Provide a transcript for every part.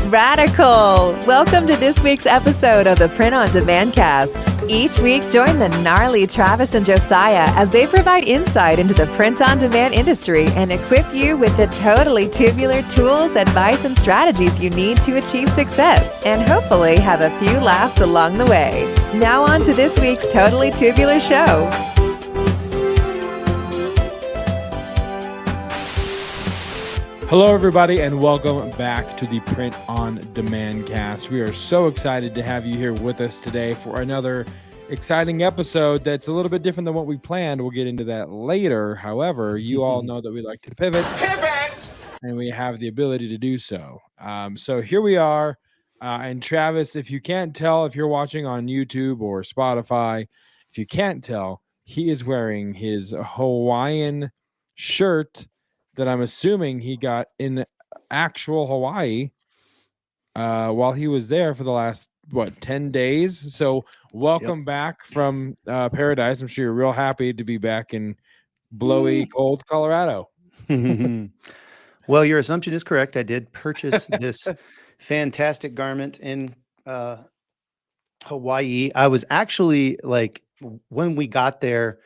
Radical! Welcome to this week's episode of the Print on Demand cast. Each week, join the gnarly Travis and Josiah as they provide insight into the print on demand industry and equip you with the totally tubular tools, advice, and strategies you need to achieve success and hopefully have a few laughs along the way. Now on to this week's Totally Tubular show. Hello, everybody, and welcome back to the Print on Demand cast. We are so excited to have you here with us today for another exciting episode that's a little bit different than what we planned. We'll get into that later. However, you all know that we like to pivot, and we have the ability to do so. So here we are. And Travis, if you can't tell, if you're watching on YouTube or Spotify, if you can't tell, he is wearing his Hawaiian shirt that I'm assuming he got in actual Hawaii while he was there for the last, 10 days? So welcome back from paradise. I'm sure you're real happy to be back in blowy, cold Colorado. Well, your assumption is correct. I did purchase this fantastic garment in Hawaii. I was actually when we got there,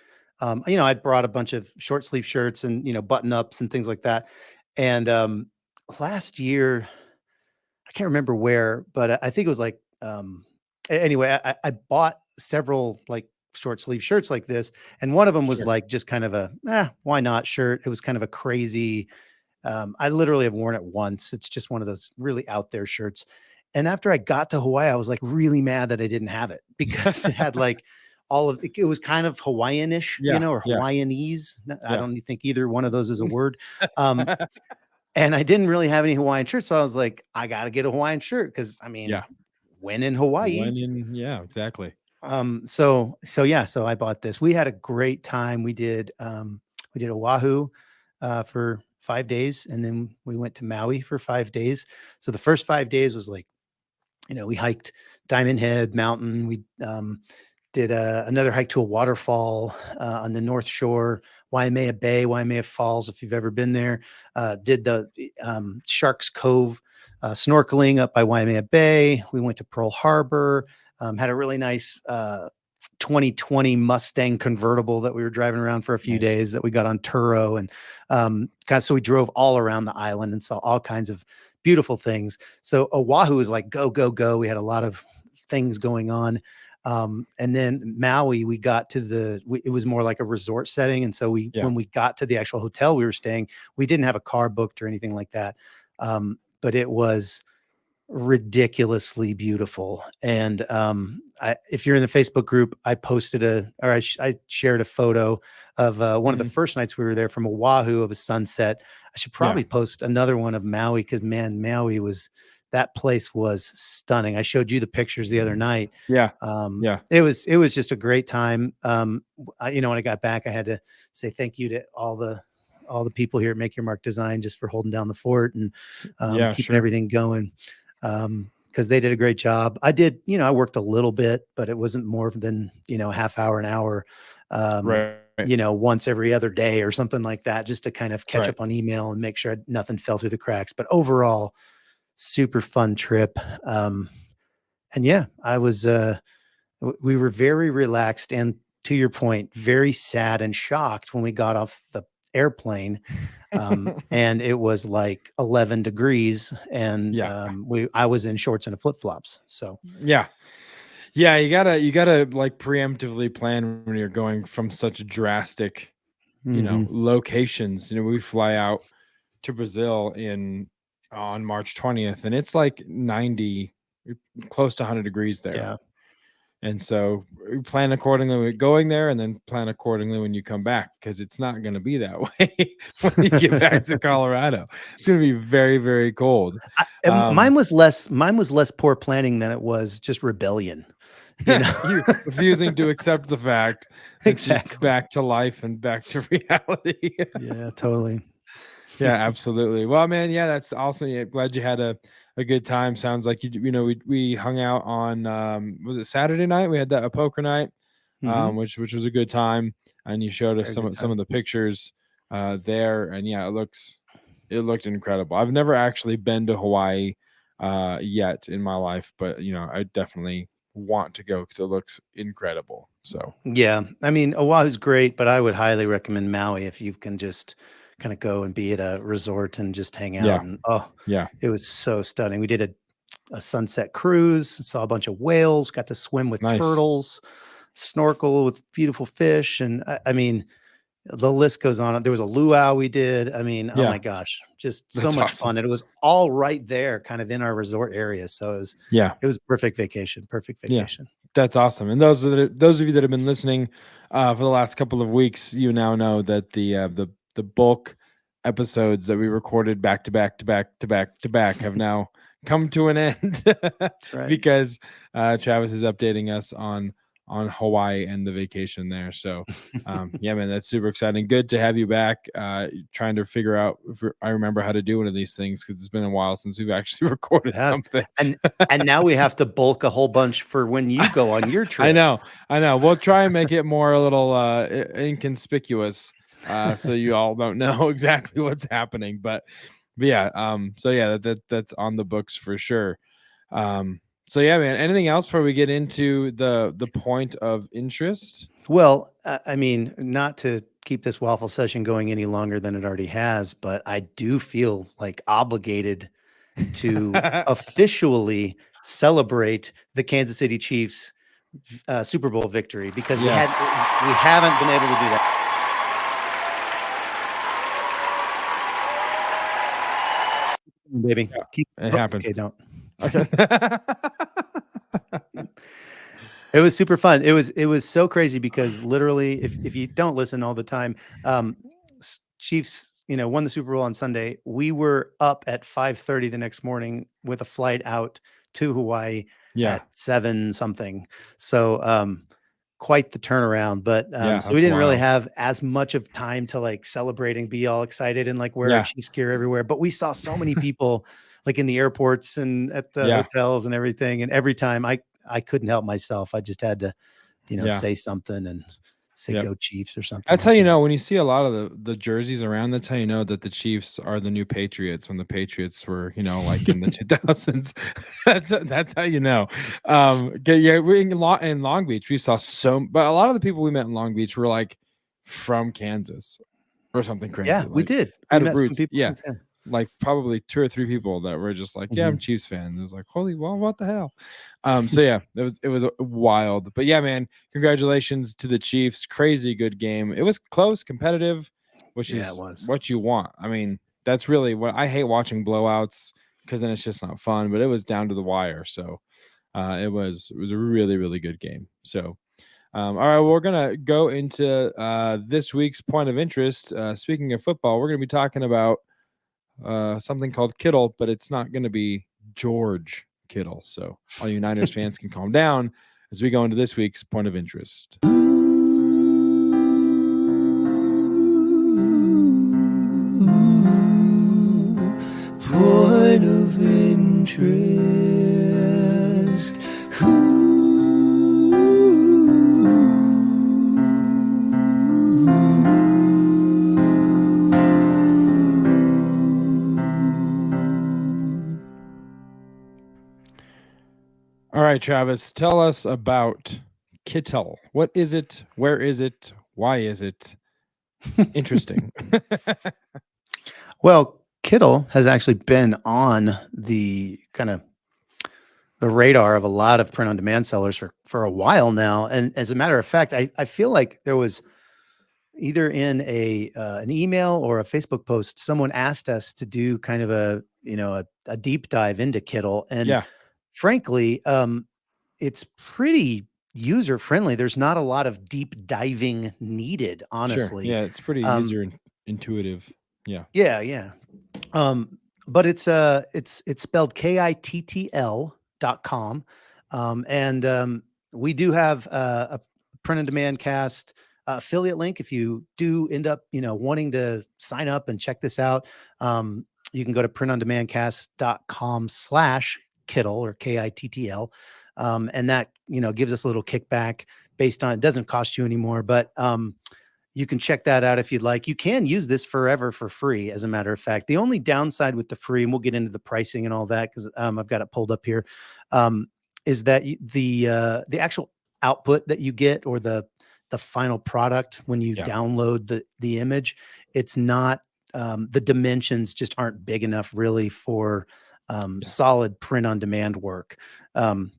I brought a bunch of short sleeve shirts and, button ups and things like that. And last year, I can't remember where, but I think it was anyway, I bought several short sleeve shirts like this. And one of them was just kind of why not shirt. It was kind of a crazy, I literally have worn it once. It's just one of those really out there shirts. And after I got to Hawaii, I was really mad that I didn't have it because it had it was kind of Hawaiian-ish, or Hawaiianese. I don't think either one of those is a word. And I didn't really have any Hawaiian shirts. So I was like, I got to get a Hawaiian shirt because when in Hawaii. Exactly. So I bought this. We had a great time. We did Oahu for 5 days, and then we went to Maui for 5 days. So the first 5 days was we hiked Diamond Head Mountain. We did another hike to a waterfall on the North Shore, Waimea Bay, Waimea Falls, if you've ever been there. Did the Sharks Cove snorkeling up by Waimea Bay. We went to Pearl Harbor, had a really nice 2020 Mustang convertible that we were driving around for a few days that we got on Turo. And so we drove all around the island and saw all kinds of beautiful things. So Oahu was go, go, go. We had a lot of things going on. And then Maui, we got to it was more like a resort setting. And so when we got to the actual hotel we were staying, we didn't have a car booked or anything like that. But it was ridiculously beautiful. And if you're in the Facebook group, I posted I shared a photo of one of the first nights we were there from Oahu of a sunset. I should probably post another one of Maui because Maui that place was stunning. I showed you the pictures the other night. It was just a great time. When I got back, I had to say thank you to all the people here at Make Your Mark Design just for holding down the fort and keeping everything going. Because they did a great job. I did, I worked a little bit, but it wasn't more than, a half hour, an hour, once every other day or something like that, just to kind of catch up on email and make sure nothing fell through the cracks. But overall, super fun trip. I was, we were very relaxed and, to your point, very sad and shocked when we got off the airplane. And it was 11 degrees and I was in shorts and flip-flops. So you gotta preemptively plan when you're going from such drastic locations. We fly out to Brazil on March 20th, and it's 90, close to 100 degrees there. And so we plan accordingly when going there, and then plan accordingly when you come back, because it's not going to be that way when you get back to Colorado. It's going to be very, very cold. Mine was less poor planning than it was just rebellion. You refusing to accept the fact that it's back to life and back to reality. Yeah, totally. Yeah, absolutely. Well, man, that's awesome. Yeah, glad you had a good time. Sounds like we hung out on was it Saturday night? We had a poker night, which was a good time, and you showed us some of the pictures there, and it looked incredible. I've never actually been to Hawaii. yet in my life, but I definitely want to go because it looks incredible. So Yeah, I mean, Oahu's great, but I would highly recommend Maui if you can just kind of go and be at a resort and just hang out. yeah, And yeah, it was so stunning. We did a sunset cruise, saw a bunch of whales, got to swim with nice. turtles, snorkel with beautiful fish, and I mean, the list goes on. There was a luau we did. I mean, oh my Yeah, gosh, just so that's much awesome. fun. And it was all right there, kind of in our resort area. So Yeah, it was perfect vacation. Perfect yeah, vacation. that's awesome. And those of you that have been listening for the last couple of weeks, you now know that the bulk episodes that we recorded back to back to back to back to back have now come to an end That's right. because Travis is updating us on Hawaii and the vacation there. So yeah, man, that's super exciting. Good to have you back. Trying to figure out if I remember how to do one of these things because it's been a while since we've actually It recorded has. something. And now we have to bulk a whole bunch for when you go on your I trip. know, I know. We'll try and make it more a little inconspicuous, so you all don't know exactly what's happening. But yeah, so yeah, that's on the books for sure. So yeah, man. Anything else before we get into the point of interest? Well, I mean, not to keep this waffle session going any longer than it already has, but I do feel like obligated to officially celebrate the Kansas City Chiefs Super Bowl victory because Yes, we haven't been able to do that. Baby, keep. it Oh, happened. okay, don't. Okay. It was super fun. It was so crazy because literally, if you don't listen all the time, um, Chiefs, won the Super Bowl on Sunday. We were up at 5:30 the next morning with a flight out to Hawaii Yeah, at 7 something. So quite the turnaround. But yeah, so we that's didn't really wild. have as much of time to like celebrate and be all excited and like wear our Yeah, Chiefs gear everywhere. But we saw so many people like in the airports and at the yeah, hotels and everything. And every time I couldn't help myself. I just had to, yeah. say something and say Yep. go Chiefs or something That's how like you that. know when you see a lot of the jerseys around. That's how you know that the Chiefs are the new Patriots when the Patriots were, like in the 2000s. That's how you know. Yeah, we in Long Beach we saw but a lot of the people we met in Long Beach were like from Kansas or something Yeah, crazy, we like did. We out of met some roots. people Yeah, from Canada. like probably 2 or 3 people that were just like, "Yeah, I'm Mhm. Chiefs fan." It was like, "Holy, well, what the hell?" So yeah, it was wild. But yeah, man, congratulations to the Chiefs. Crazy good game. It was close, competitive, which Yeah, it is was. what you want. I mean, that's really what I hate watching blowouts because then it's just not fun, but it was down to the wire. So it was a really, really good game. So all right, we're gonna go into this week's point of interest. Speaking of football, we're gonna be talking about something called Kittl, but it's not going to be George Kittle. So all you Niners fans can calm down as we go into this week's point of interest. Point of interest. All right, Travis, tell us about Kittl. What is it? Where is it? Why is it interesting? Well, Kittl has actually been on the kind of the radar of a lot of print on demand sellers for a while now. And as a matter of fact, I feel like there was either in an email or a Facebook post, someone asked us to do kind of a deep dive into Kittl. And Yeah, frankly, it's pretty user friendly. There's not a lot of deep diving needed, sure. honestly. Yeah, it's pretty Um, intuitive. Yeah. yeah, yeah. But it's spelled kittl.com. And we do have a print on demand cast affiliate link. If you do end up, wanting to sign up and check this out, you can go to printondemandcast.com/Kittl or Kittl. And that, gives us a little kickback based on, it doesn't cost you anymore, but you can check that out if you'd like. You can use this forever for free, as a matter of fact. The only downside with the free, and we'll get into the pricing and all that because I've got it pulled up here, is that the actual output that you get, or the final product when you download the image, it's not, the dimensions just aren't big enough really for solid print on demand work.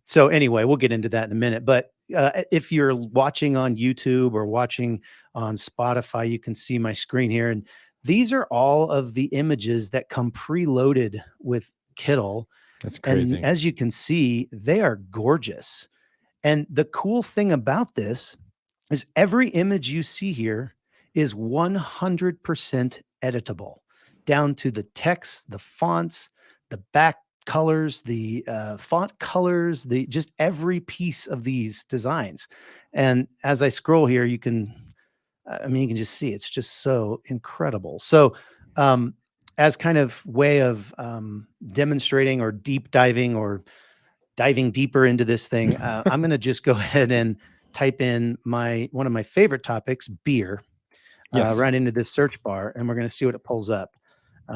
So anyway, we'll get into that in a minute. But if you're watching on YouTube or watching on Spotify, you can see my screen here. And these are all of the images that come preloaded with Kittl. That's crazy. And as you can see, they are gorgeous. And the cool thing about this is every image you see here is 100% editable, down to the text, the fonts, the back colors, the font colors, just every piece of these designs. And as I scroll here, you can just see it's just so incredible. So as kind of way of demonstrating or deep diving or diving deeper into this thing, I'm going to just go ahead and type in one of my favorite topics, beer, right into this search bar, and we're going to see what it pulls up.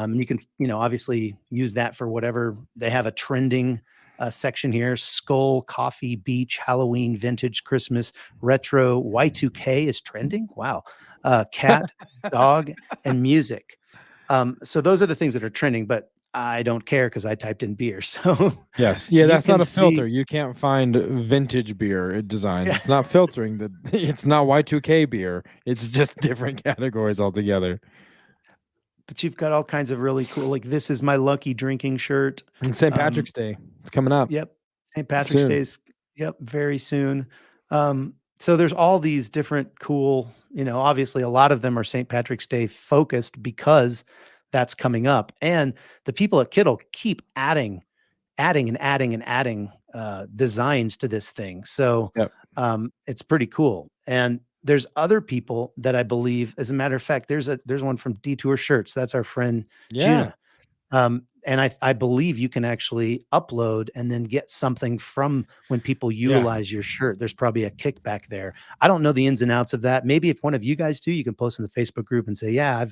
You can, obviously use that for whatever. They have a trending section here: skull, coffee, beach, Halloween, vintage, Christmas, retro, Y2K is trending. Wow. Cat, dog, and music. So those are the things that are trending, but I don't care because I typed in beer. So yes, yeah, that's not a filter. You can't find vintage beer design. It's not filtering. It's not Y2K beer. It's just different categories altogether. But you've got all kinds of really cool, like this is my lucky drinking shirt. And St. Patrick's Day. It's coming up. Yep. St. Patrick's Day is, very soon. So there's all these different cool, obviously a lot of them are St. Patrick's Day focused because that's coming up. And the people at Kittl keep adding designs to this thing. So it's pretty cool. And there's other people that I believe, as a matter of fact, there's one from Detour Shirts. That's our friend Juna. And I believe you can actually upload and then get something from when people utilize your shirt. There's probably a kickback there. I don't know the ins and outs of that. Maybe if one of you guys do, you can post in the Facebook group and say, yeah,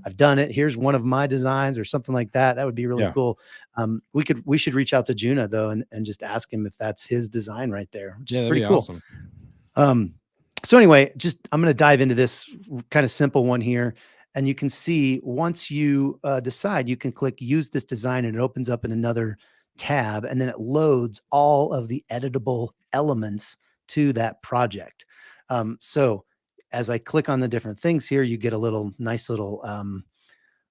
I've done it. Here's one of my designs or something like that. That would be really cool. We should reach out to Juna though, and just ask him if that's his design right there, which is pretty cool. Awesome. So anyway, I'm going to dive into this kind of simple one here. And you can see once you decide, you can click use this design and it opens up in another tab, and then it loads all of the editable elements to that project. So as I click on the different things here, you get a nice little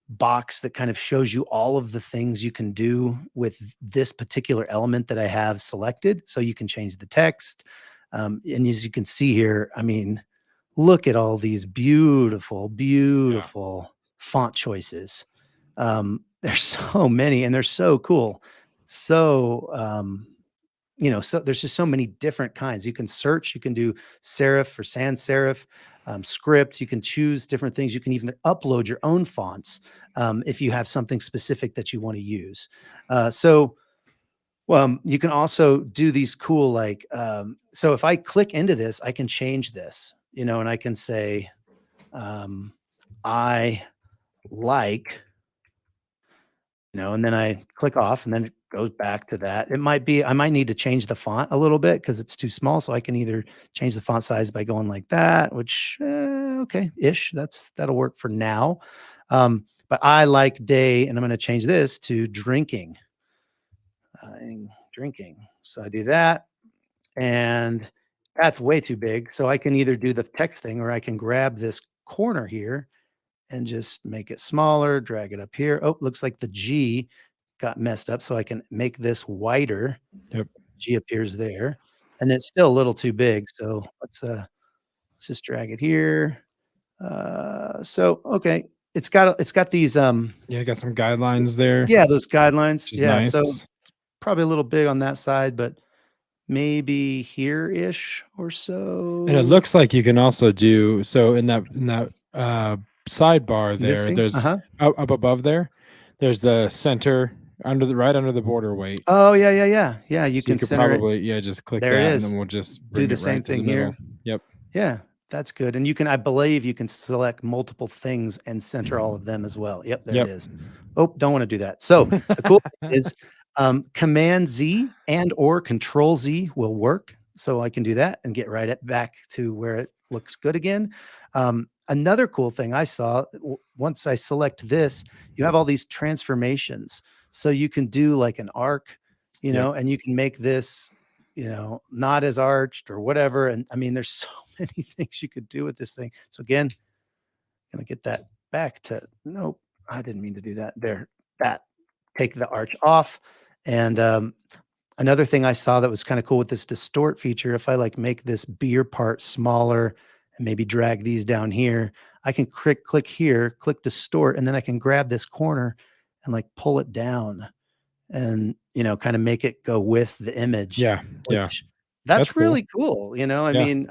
box that kind of shows you all of the things you can do with this particular element that I have selected. So you can change the text. And as you can see here, look at all these beautiful font choices. There's so many and they're so cool. So, so there's just so many different kinds. You can search, you can do serif or sans serif, script. You can choose different things. You can even upload your own fonts if you have something specific that you want to use. You can also do these cool, so if I click into this, I can change this, and I can say, I like, and then I click off and then it goes back to that. I might need to change the font a little bit because it's too small. So I can either change the font size by going like that, which, okay-ish, that'll work for now. But I like day, and I'm going to change this to drinking. So I do that, and that's way too big. So I can either do the text thing, or I can grab this corner here and just make it smaller, drag it up here. Oh, looks like the G got messed up. So I can make this wider. Yep. G appears there, and it's still a little too big. So let's just drag it here. Okay. It's got these, got some guidelines there. Yeah. Those guidelines. Yeah. Nice. So probably a little big on that side, but maybe here-ish or so. And it looks like you can also do, so in that sidebar there, there's up above there, there's the center right under the border weight. Oh yeah. You can probably just click there that, it is. and then we'll just do the same thing here. Yep. Yeah. That's good. And I believe you can select multiple things and center all of them as well. Yep, there it Yep. is. Oh, don't want to do that. So the cool thing is Command Z and or Control Z will work. So I can do that and get back to where it looks good again. Another cool thing I saw, once I select this, you have all these transformations. So you can do like an arc, and you can make this, not as arched or whatever. And I mean, there's so many things you could do with this thing. So again, gonna get that back to, nope, I didn't mean to do that there. Take the arch off. And another thing I saw that was kind of cool with this distort feature, if I like make this beer part smaller and maybe drag these down here, I can click here, click distort, and then I can grab this corner and like pull it down and, kind of make it go with the image. Yeah. Which That's that's cool. really cool. I Yeah. mean,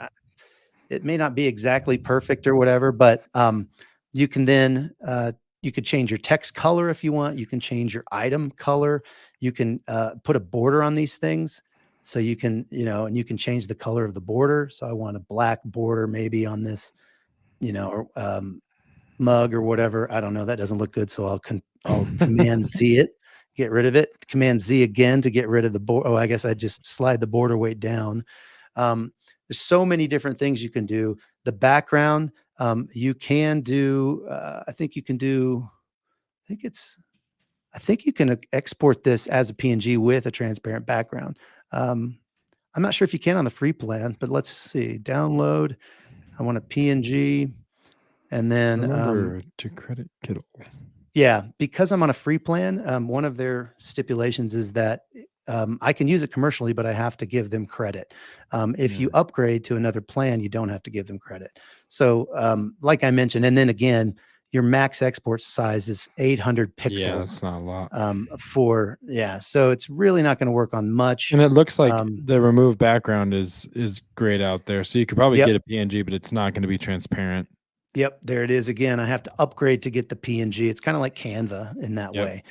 it may not be exactly perfect or whatever, but you can then you could change your text color if you want. You can change your item color. You can put a border on these things. So you can, and you can change the color of the border. So I want a black border maybe on this, or mug or whatever. I don't know. That doesn't look good. So I'll Command Z it, get rid of it. Command Z again to get rid of the border. Oh, I guess I just slide the border weight down. There's so many different things you can do. The background, you can do, I think you can export this as a PNG with a transparent background. I'm not sure if you can on the free plan, but let's see. Download. I want a PNG. And then, Remember to credit Kittl. yeah, because I'm on a free plan, one of their stipulations is that I can use it commercially, but I have to give them credit. If you upgrade to another plan, you don't have to give them credit. So like I mentioned, and then again, your max export size is 800 pixels. Yeah, that's not a lot. So it's really not going to work on much. And it looks like the remove background is great out there. So you could probably get a PNG, but it's not going to be transparent. Yep, there it is again. I have to upgrade to get the PNG. It's kind of like Canva in that way.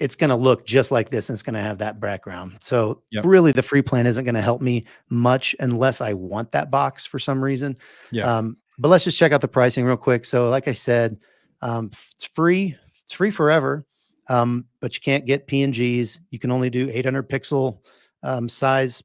It's going to look just like this, and it's going to have that background. So really, the free plan isn't going to help me much unless I want that box for some reason. But let's just check out the pricing real quick. So, like I said, it's free. It's free forever, but you can't get PNGs. You can only do 800 pixel size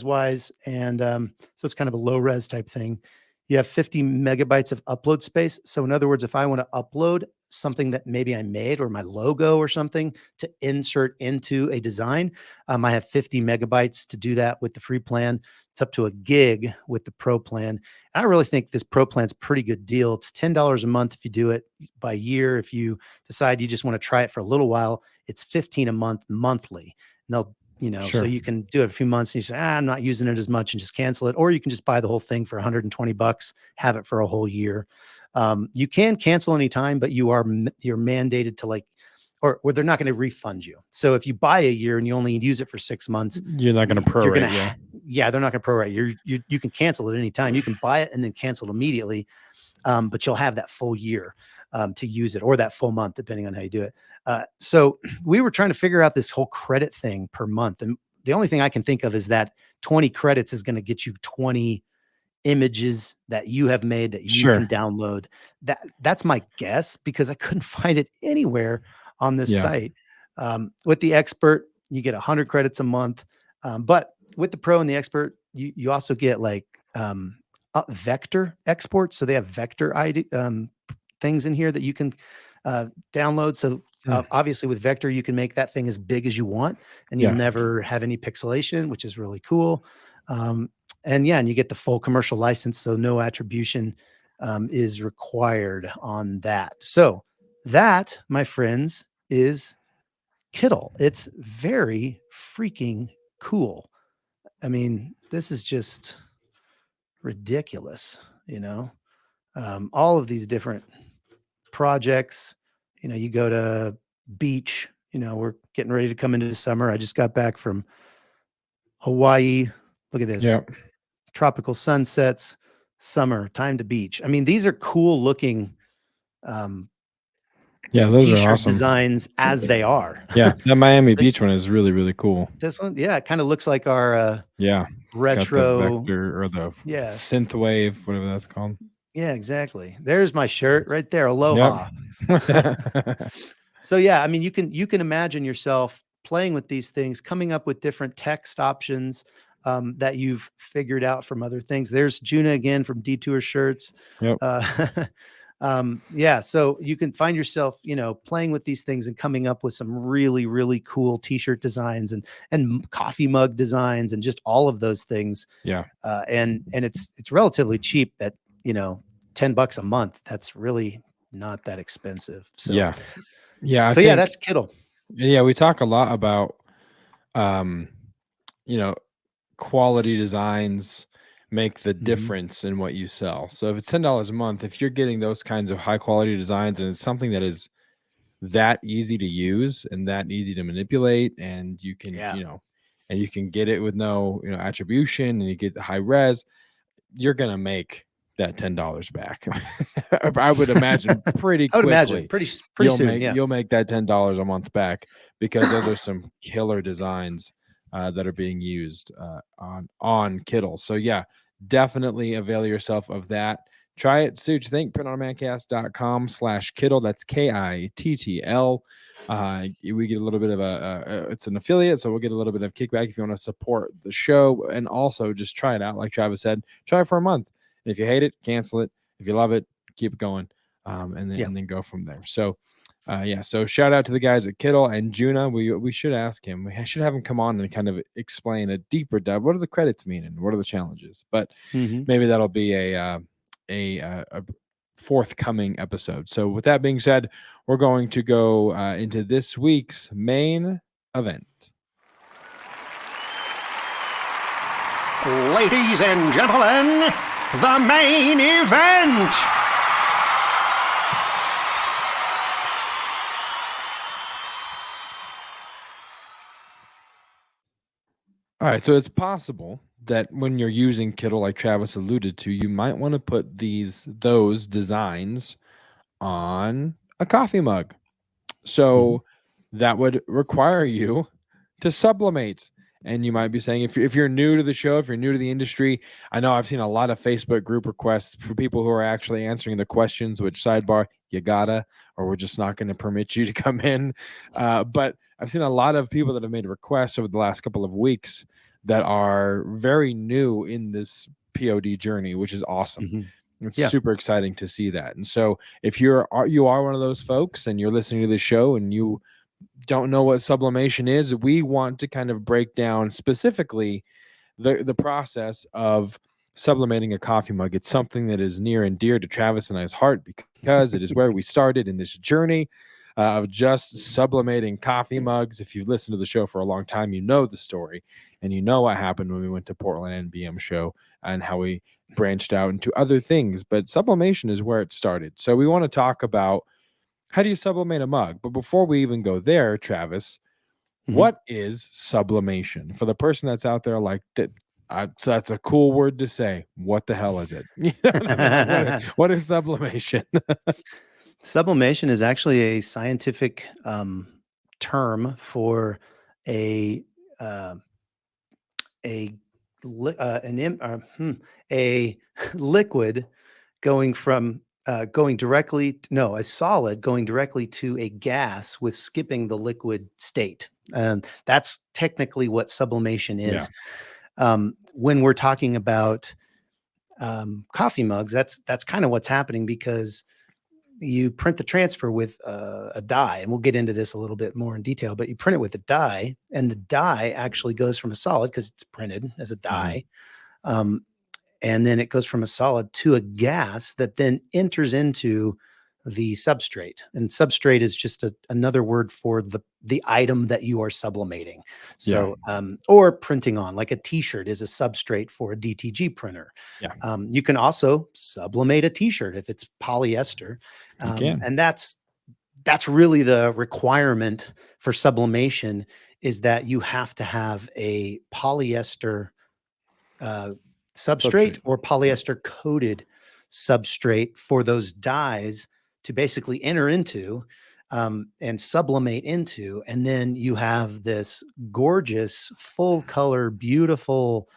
wise. And so it's kind of a low res type thing. You have 50 megabytes of upload space. So in other words, if I want to upload something that maybe I made or my logo or something to insert into a design, I have 50 megabytes to do that with the free plan. It's up to a gig with the pro plan. And I really think this pro plan's a pretty good deal. It's $10 a month if you do it by year. If you decide you just want to try it for a little while, it's $15 a month monthly. And they'll so you can do it a few months and you say, I'm not using it as much, and just cancel it. Or you can just buy the whole thing for $120, have it for a whole year. You can cancel anytime, but you're mandated to or they're not going to refund you. So if you buy a year and you only use it for 6 months, you're not going to prorate. They're not going to prorate. You can cancel it anytime. You can buy it and then cancel it immediately. But you'll have that full year to use it, or that full month, depending on how you do it. So we were trying to figure out this whole credit thing per month. And the only thing I can think of is that 20 credits is going to get you 20 images that you have made that you can download. That's my guess, because I couldn't find it anywhere on this site. With the expert, you get 100 credits a month. But with the pro and the expert, you also get vector exports. So they have vector ID things in here that you can download. So obviously with vector, you can make that thing as big as you want, and you'll never have any pixelation, which is really cool. And you get the full commercial license. So no attribution is required on that. So that, my friends, is Kittl. It's very freaking cool. I mean, this is just ridiculous, all of these different projects. You go to beach, we're getting ready to come into the summer. I just got back from Hawaii. Look at this. Tropical sunsets, summer, time to beach. I mean, these are cool looking Yeah, those are t-shirt awesome. designs as they are. Yeah, that Miami Beach one is really, really cool. This one, yeah, it kind of looks like our Yeah, it's got the retro. vector or the Yeah, synth wave, whatever that's called. yeah, exactly. There's my shirt right there. Yep. Aloha. So yeah, I mean, you can imagine yourself playing with these things, coming up with different text options that you've figured out from other things. There's Juna again from Detour Shirts. Yep. Yeah, so you can find yourself, playing with these things and coming up with some really, really cool T-shirt designs and coffee mug designs and just all of those things. Yeah. And it's relatively cheap at $10 a month. That's really not that expensive. So Yeah. Yeah. I so yeah, think, that's Kittl. yeah, we talk a lot about, you know, quality designs make the difference in what you sell. So if it's $10 a month, if you're getting those kinds of high quality designs and it's something that is that easy to use and that easy to manipulate, and you can, and you can get it with no, attribution, and you get the high res, you're going to make that $10 back. I would imagine pretty I would quickly. imagine pretty soon. You'll make that $10 a month back, because those are some killer designs that are being used on Kittl. So yeah, definitely avail yourself of that. Try it, see what you think. printondemancast.com/Kittl. That's Kittl. We get a little bit of it's an affiliate, so we'll get a little bit of kickback if you want to support the show, and also just try it out. Like Travis said, try it for a month. And if you hate it, cancel it. If you love it, keep it going, and then go from there. So, so shout out to the guys at Kittl and Juna. We should ask him. We should have him come on and kind of explain a deeper dive. What do the credits mean and what are the challenges? But maybe that'll be a forthcoming episode. So with that being said, we're going to go into this week's main event. Ladies and gentlemen, the main event. All right, so it's possible that when you're using Kittl, like Travis alluded to, you might want to put those designs on a coffee mug. So that would require you to sublimate. And you might be saying, if you're new to the show, if you're new to the industry, I know I've seen a lot of Facebook group requests for people who are actually answering the questions, which sidebar, you gotta, or we're just not going to permit you to come in. But I've seen a lot of people that have made requests over the last couple of weeks that are very new in this POD journey, which is awesome. It's super exciting to see that. And so if you are one of those folks and you're listening to the show and you don't know what sublimation is, we want to kind of break down specifically the process of sublimating a coffee mug. It's something that is near and dear to Travis and I's heart, because it is where we started in this journey of just sublimating coffee mugs. If you've listened to the show for a long time, you know the story and you know what happened when we went to Portland NBM show and how we branched out into other things. But sublimation is where it started. So we want to talk about, how do you sublimate a mug? But before we even go there, Travis, what is sublimation? For the person that's out there like that, so that's a cool word to say. What the hell is it? You know what I mean? What is sublimation? Sublimation is actually a scientific term for a liquid going from a solid going directly to a gas with skipping the liquid state. That's technically what sublimation is. When we're talking about coffee mugs, that's kind of what's happening, because you print the transfer with a die, and we'll get into this a little bit more in detail, but you print it with a die, and the die actually goes from a solid, because it's printed as a die. And then it goes from a solid to a gas that then enters into the substrate. And substrate is just another word for the item that you are sublimating. So, or printing on, like a t-shirt is a substrate for a DTG printer. You can also sublimate a t-shirt if it's polyester. And that's really the requirement for sublimation, is that you have to have a polyester substrate or polyester coated substrate for those dyes to basically enter into. and sublimate into, and then you have this gorgeous, full color, beautiful,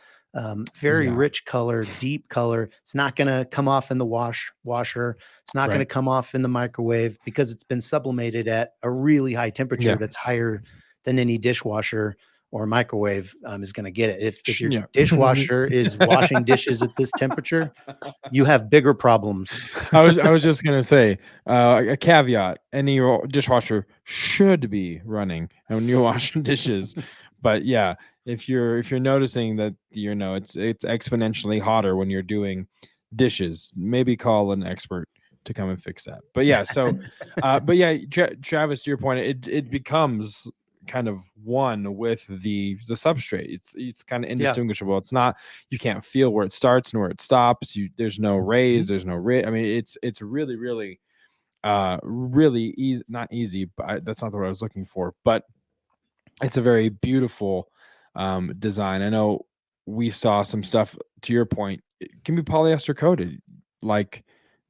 very Yeah. rich color, deep color. It's not going to come off in the washer. It's not going to Right. come off in the microwave because it's been sublimated at a really high temperature Yeah. that's higher than any dishwasher or microwave is going to get it. If your Yeah. dishwasher is washing dishes at this temperature, you have bigger problems. I was just gonna say a caveat: any dishwasher should be running when you're washing dishes. But yeah, if you're noticing that it's exponentially hotter when you're doing dishes, maybe call an expert to come and fix that. But yeah, so but yeah, Travis, to your point, it becomes kind of one with the substrate. It's kind of Yeah. indistinguishable. It's not, you can't feel where it starts and where it stops. There's no raise, there's no I mean, it's really really easy, not easy, but that's not the word I was looking for, but it's a very beautiful design. I know we saw some stuff, to your point, it can be polyester coated, like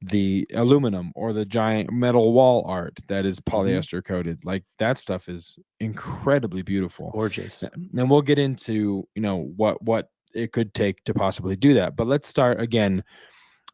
the aluminum or the giant metal wall art that is polyester coated. Like that stuff is incredibly beautiful. Gorgeous. And we'll get into, what it could take to possibly do that. But let's start again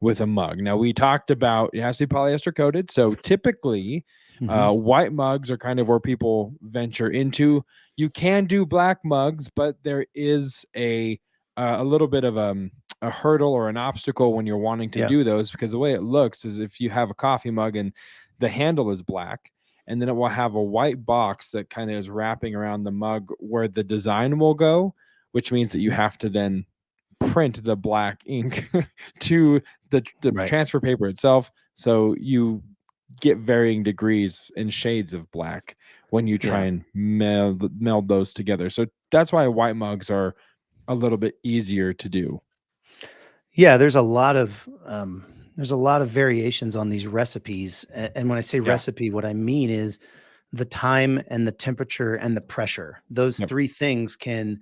with a mug. Now, we talked about it has to be polyester coated. So typically, white mugs are kind of where people venture into. You can do black mugs, but there is a little bit of a hurdle or an obstacle when you're wanting to Yeah. do those, because the way it looks is if you have a coffee mug and the handle is black, and then it will have a white box that kind of is wrapping around the mug where the design will go, which means that you have to then print the black ink to the Right. transfer paper itself. So you get varying degrees and shades of black when you try and meld those together. So that's why white mugs are a little bit easier to do. Yeah, there's a lot of variations on these recipes. And when I say Yeah. recipe, what I mean is the time and the temperature and the pressure. Those Yep. three things can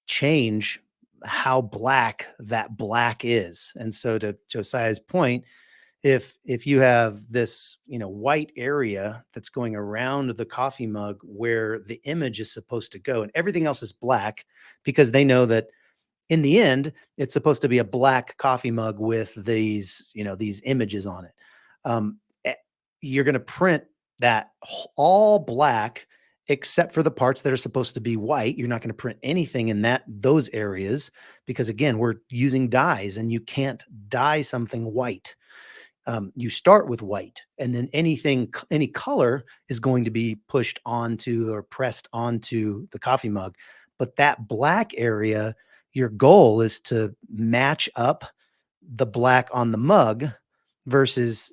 change how black that black is. And so, to Josiah's point, if you have this white area that's going around the coffee mug where the image is supposed to go, and everything else is black, because they know that in the end, it's supposed to be a black coffee mug with these images on it. You're going to print that all black except for the parts that are supposed to be white. You're not going to print anything in those areas, because again, we're using dyes and you can't dye something white. You start with white, and then any color is going to be pushed onto or pressed onto the coffee mug. But that black area, your goal is to match up the black on the mug versus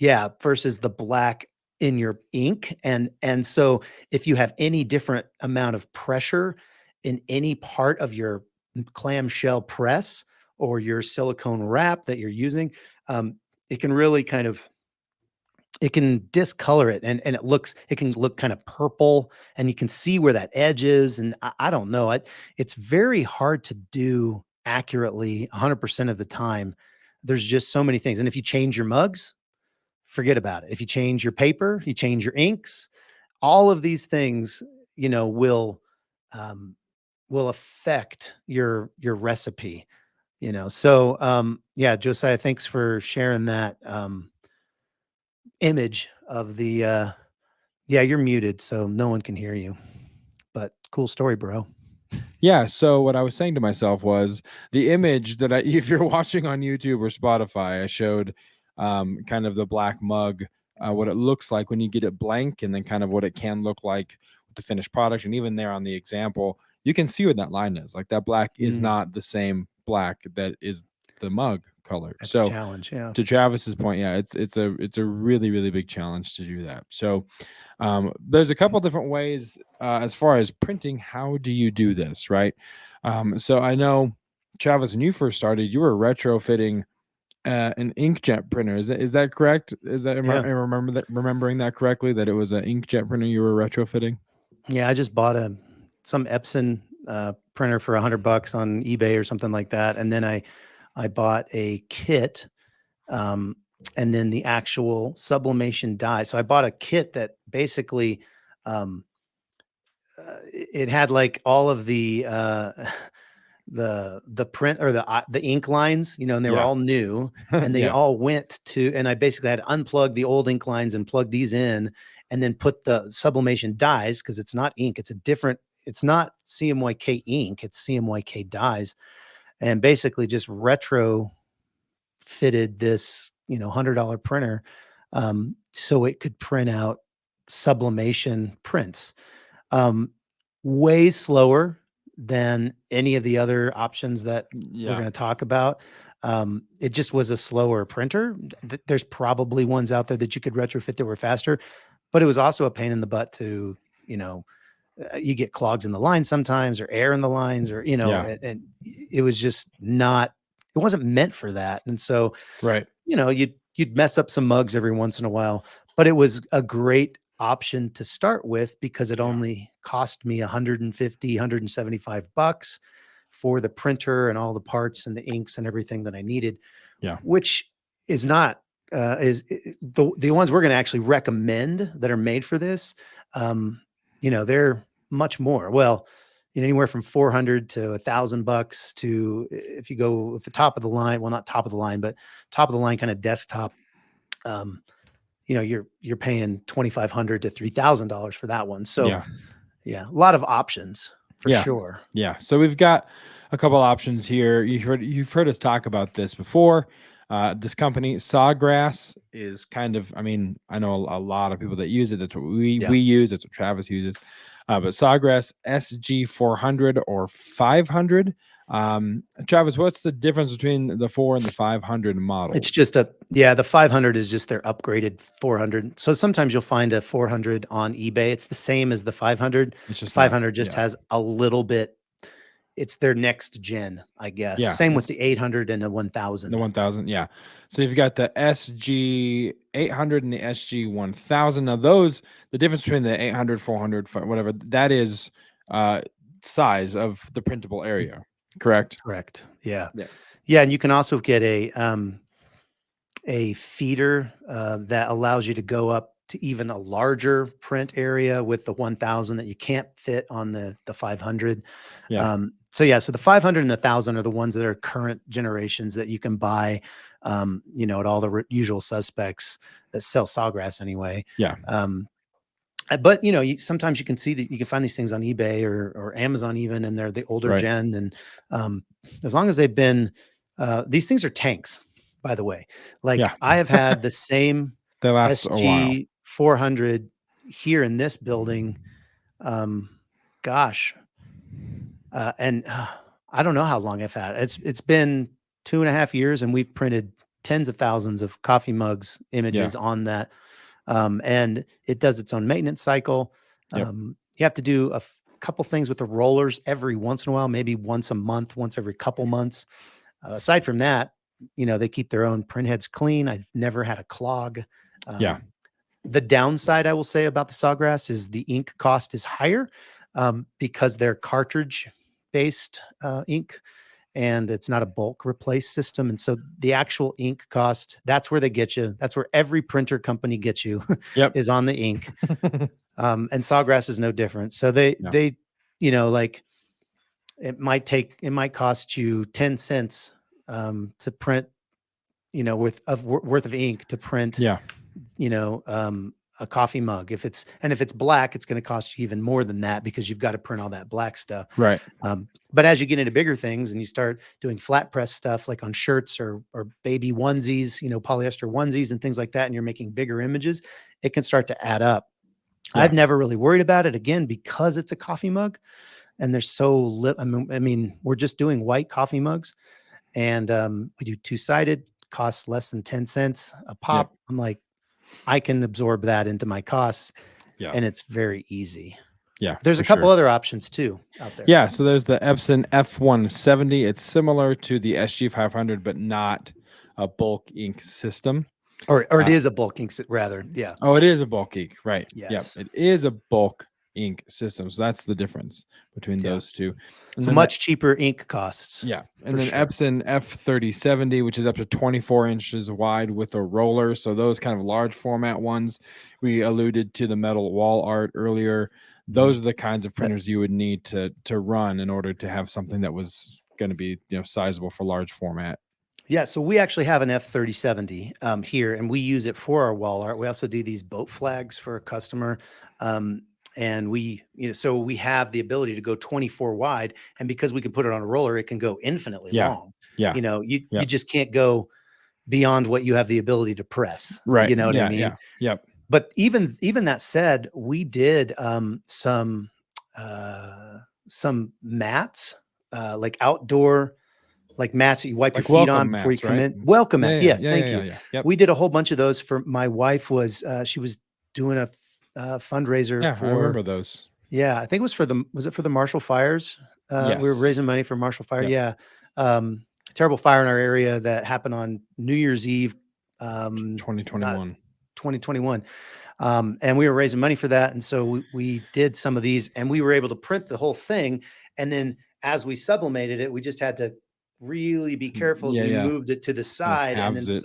the black in your ink. And so if you have any different amount of pressure in any part of your clamshell press or your silicone wrap that you're using, it can really it can discolor it, and it can look kind of purple, and you can see where that edge is. And I don't know, it's very hard to do accurately 100% of the time. There's just so many things. And if you change your mugs, forget about it. If you change your paper, if you change your inks, all of these things, will affect your recipe. So yeah, Josiah, thanks for sharing that image of the yeah, you're muted, so no one can hear you. But cool story, bro. Yeah. So what I was saying to myself was the image that if you're watching on YouTube or Spotify, I showed kind of the black mug, what it looks like when you get it blank, and then kind of what it can look like with the finished product. And even there on the example, you can see what that line is. Like that black is not the same black that is the mug color. That's So a challenge. Yeah. to Travis's point, yeah, it's a really, really big challenge to do that. So there's a couple different ways as far as printing. How do you do this, right? So I know, Travis, when you first started, you were retrofitting an inkjet printer. Is that correct? Am I remembering that correctly? That it was an inkjet printer you were retrofitting? Yeah, I just bought some Epson printer for $100 on eBay or something like that, and then I bought a kit and then the actual sublimation die. So I bought a kit that basically um, it had like all of the the print or the ink lines, and they were Yeah. all new, and they Yeah. all went to, and I basically had to unplug the old ink lines and plug these in, and then put the sublimation dyes, because it's not ink, it's not CMYK ink, it's CMYK dyes, and basically just retro fitted this, $100 printer, so it could print out sublimation prints. Um, Way slower than any of the other options that we're Yeah. going to talk about. It just was a slower printer. There's probably ones out there that you could retrofit that were faster, but it was also a pain in the butt to, you get clogs in the line sometimes, or air in the lines, or, Yeah. and it was just not, it wasn't meant for that. And so, Right. you'd mess up some mugs every once in a while, but it was a great option to start with because it Yeah. only cost me 150, 175 bucks for the printer and all the parts and the inks and everything that I needed, Yeah. which is not the ones we're going to actually recommend that are made for this. They're much more. Well, anywhere from 400 to $1,000 to, if you go with the top of the line, well, not top of the line, but top of the line kind of desktop, you're paying $2,500 to $3,000 for that one. So Yeah. yeah, a lot of options for Yeah. sure. Yeah. So we've got a couple options here. You've heard us talk about this before. This company, Sawgrass, is kind of, I mean, I know a lot of people that use it. That's what we use. That's what Travis uses. But Sawgrass SG400 or 500. Travis, what's the difference between the 4 and the 500 models? It's just the 500 is just their upgraded 400. So sometimes you'll find a 400 on eBay. It's the same as the 500. It's The just 500 just has a little bit. It's their next gen, I guess. Yeah, Same with the 800 and the 1000. The 1000, yeah. So you've got the SG 800 and the SG 1000. Now those, the difference between the 800, 400, whatever, that is size of the printable area, correct? Correct. Yeah. Yeah. Yeah, and you can also get a feeder that allows you to go up to even a larger print area with the 1000 that you can't fit on the 500. Yeah. So the 500 and the 1000 are the ones that are current generations that you can buy, at all the usual suspects that sell Sawgrass anyway. Yeah. But sometimes you can see that you can find these things on eBay or Amazon even, and they're the older Right. gen. And as long as they've been, these things are tanks, by the way. Like Yeah. I have had the same They last a while. SG 400 here in this building. Gosh. And I don't know how long I've had it. It's been 2.5 years, and we've printed tens of thousands of coffee mugs images on that. And it does its own maintenance cycle. Yep. You have to do a couple things with the rollers every once in a while, maybe once a month, once every couple months. Aside from that, they keep their own print heads clean. I've never had a clog. Yeah. The downside I will say about the Sawgrass is the ink cost is higher because they're cartridge based ink, and it's not a bulk replace system. And so the actual ink cost, that's where they get you. That's where every printer company gets you. Yep. Is on the ink. And Sawgrass is no different. So they, like it might cost you 10 cents to print, worth of ink to print, a coffee mug. If it's black, it's going to cost you even more than that because you've got to print all that black stuff. Right. But as you get into bigger things and you start doing flat press stuff like on shirts or baby onesies, polyester onesies and things like that, and you're making bigger images, it can start to add up. Yeah. I've never really worried about it, again, because it's a coffee mug and there's so I mean, we're just doing white coffee mugs, and we do two-sided, costs less than 10 cents a pop. Yep. I'm like, I can absorb that into my costs, and it's very easy. Yeah. There's a couple other options too out there. Yeah. So there's the Epson F170. It's similar to the SG500, but not a bulk ink system. Or it is a bulk ink rather. Yeah. Oh, it is a bulk ink. Right. Yes. Yep. It is a bulk ink system. So that's the difference between Yeah. those two. And So then much cheaper ink costs. yeah. And for then sure. Epson F3070, which is up to 24 inches wide with a roller. So those kind of large format ones, we alluded to the metal wall art earlier. Those are the kinds of printers you would need to run in order to have something that was going to be, sizable for large format. Yeah, so we actually have an F3070 here, and we use it for our wall art. We also do these boat flags for a customer. And we, so we have the ability to go 24 wide, and because we can put it on a roller, it can go infinitely Yeah. long. Yeah. You just can't go beyond what you have the ability to press. Right. You know what I Yeah. mean? Yeah. Yep. But even that said, we did some mats, like outdoor, like mats that you wipe your Like feet on welcome before you mats, come right? in. Welcome Yeah. mats. Yeah. Yes, Yeah. thank Yeah. you. Yeah. Yep. We did a whole bunch of those for my wife. She was doing a fundraiser Yeah. I for. remember those. Yeah, I think it was for the Marshall fires. We were Yes. raising money for Marshall Fire. Yep. Yeah. Terrible fire in our area that happened on New Year's Eve. 2021. 2021. And we were raising money for that. And so we did some of these, and we were able to print the whole thing. And then as we sublimated it, we just had to really be careful as Yeah, we yeah. moved it to the side and then halves it.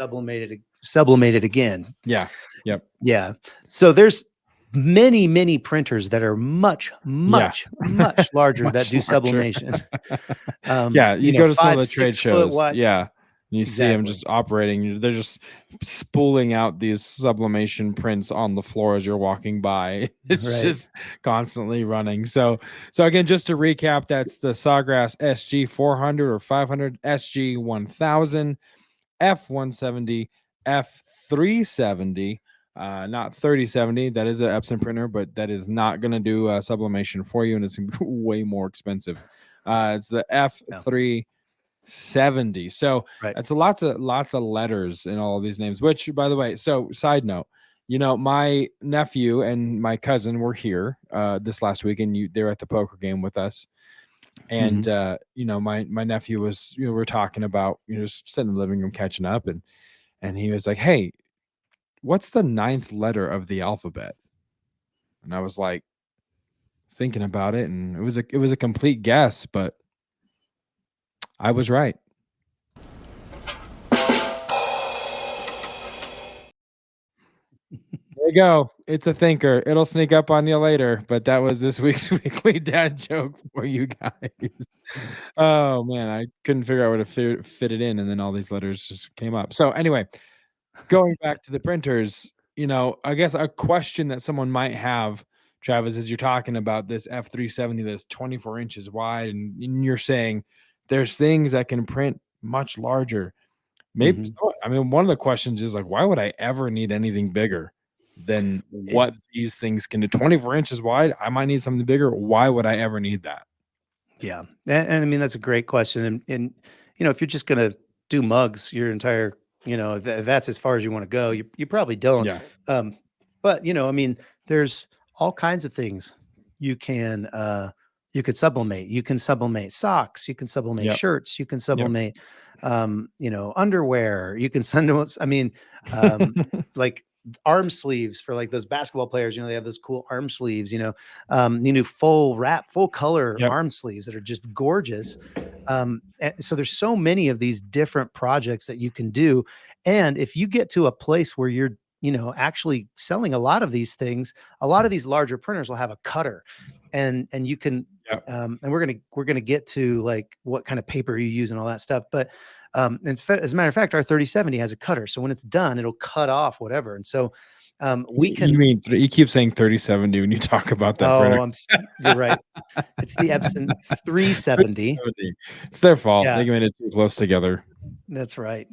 sublimated again. Yeah. Yep. Yeah. So there's many printers that are much larger that do sublimation. Yeah, you go to some of the 5-6 trade foot shows. wide. Yeah. You see them Exactly. just operating. They're just spooling out these sublimation prints on the floor as you're walking by. It's Right. just constantly running. So again, just to recap, that's the Sawgrass SG 400 or 500, SG 1000, F170, F370. Not 3070. That is an Epson printer, but that is not going to do sublimation for you, and it's way more expensive. It's the F370. So Right. that's lots of letters in all of these names. Which, by the way, so side note, my nephew and my cousin were here this last week, and they were at the poker game with us. And my nephew was, we were talking about, just sitting in the living room catching up, and he was like, "Hey, what's the 9th letter of the alphabet?" And I was like thinking about it, and it was a complete guess, but I was right. There you go. It's a thinker. It'll sneak up on you later, but that was this week's weekly dad joke for you guys. Oh man, I couldn't figure out where to fit it in, and then all these letters just came up. So anyway, going back to the printers, I guess a question that someone might have, Travis, is you're talking about this F370 that's 24 inches wide, and you're saying there's things that can print much larger. Maybe so. I mean, one of the questions is like, why would I ever need anything bigger than what these things can do? 24 inches wide, I might need something bigger. Why would I ever need that? Yeah. And I mean, that's a great question. And if you're just going to do mugs your entire, that's as far as you want to go, you probably don't. Yeah. But I mean, there's all kinds of things you can sublimate. You can sublimate socks, you can sublimate shirts, you can sublimate underwear, you can send them, I mean, like arm sleeves for like those basketball players, they have those cool arm sleeves, full color arm sleeves that are just gorgeous. And so there's so many of these different projects that you can do. And if you get to a place where you're, actually selling a lot of these things, a lot of these larger printers will have a cutter, and you can, and we're going to get to like what kind of paper you use and all that stuff. But as a matter of fact, our 3070 has a cutter. So when it's done, it'll cut off whatever. And so we can. You mean you keep saying 3070 when you talk about that printer? You're right. It's the Epson 370. It's their fault. Yeah. They made it too close together. That's right.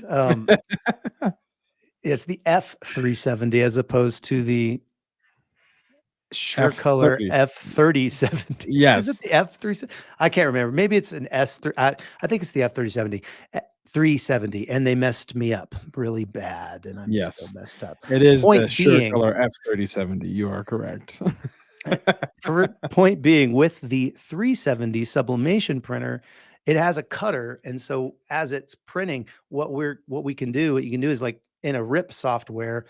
It's the F370 as opposed to the color F3070. Yes. Is it the F370? I can't remember. Maybe it's an S3. I think it's the F370. 370, and they messed me up really bad, and I'm still messed up. It is the SureColor F3070. You are correct. Point being, with the 370 sublimation printer, it has a cutter, and so as it's printing, what you can do is like in a RIP software,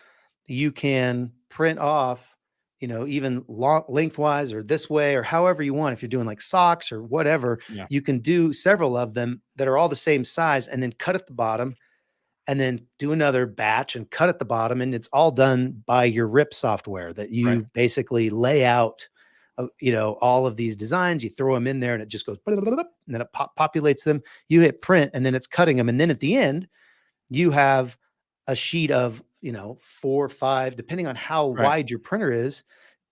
you can print off, even lengthwise or this way or however you want. If you're doing like socks or whatever, Yeah. you can do several of them that are all the same size and then cut at the bottom and then do another batch and cut at the bottom. And it's all done by your RIP software that you basically lay out, all of these designs, you throw them in there and it just goes, and then it populates them. You hit print and then it's cutting them. And then at the end, you have a sheet of, 4 or 5, depending on how wide your printer is,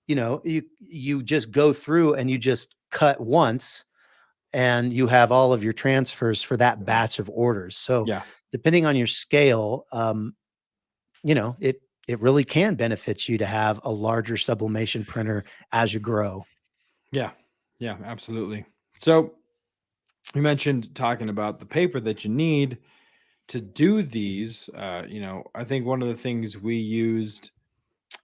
you just go through and you just cut once and you have all of your transfers for that batch of orders. So depending on your scale, it really can benefit you to have a larger sublimation printer as you grow. Yeah. Yeah, absolutely. So you mentioned talking about the paper that you need to do these. I think one of the things we used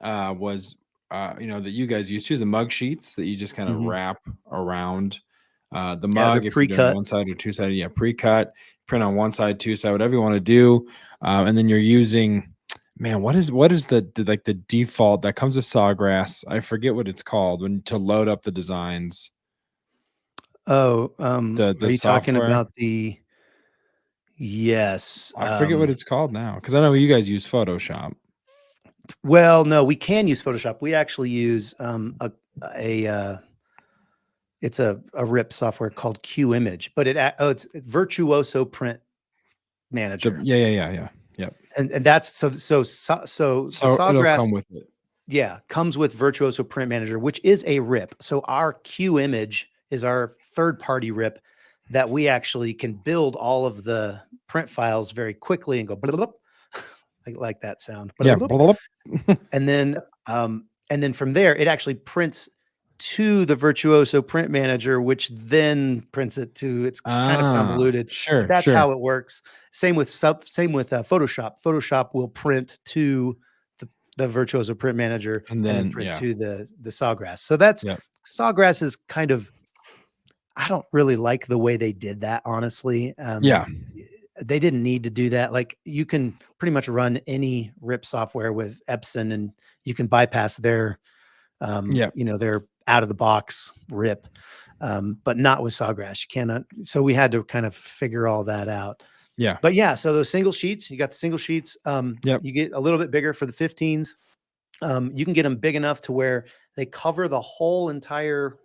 was, that you guys used too, the mug sheets that you just kind of wrap around the mug. If you're doing one side or two sided, pre-cut, print on one side, two side, whatever you want to do. And then you're using, man, what is the default that comes with Sawgrass? I forget what it's called to load up the designs. Oh, the are you talking software? about the? Yes, I forget what it's called now because I know you guys use Photoshop. Well, no, we can use Photoshop. We actually use it's a RIP software called Q Image, but it's Virtuoso Print Manager. Yeah. Yep. And that's so the Sawgrass it'll come with it. Yeah, comes with Virtuoso Print Manager, which is a RIP. So our Q Image is our third-party RIP that we actually can build all of the print files very quickly and go blah, blah, blah. I like that sound. Yeah. And then from there, it actually prints to the Virtuoso Print Manager, which then prints it to. It's kind of convoluted. Sure, but that's how it works. Same with Photoshop. Photoshop will print to the Virtuoso Print Manager and then print to the Sawgrass. So that's Sawgrass is kind of. I don't really like the way they did that, honestly. They didn't need to do that. Like you can pretty much run any RIP software with Epson and you can bypass their, their out of the box RIP, but not with Sawgrass. You cannot. So we had to kind of figure all that out. Yeah. But yeah, so those single sheets, you got the single sheets. You get a little bit bigger for the 15s. You can get them big enough to where they cover the whole entire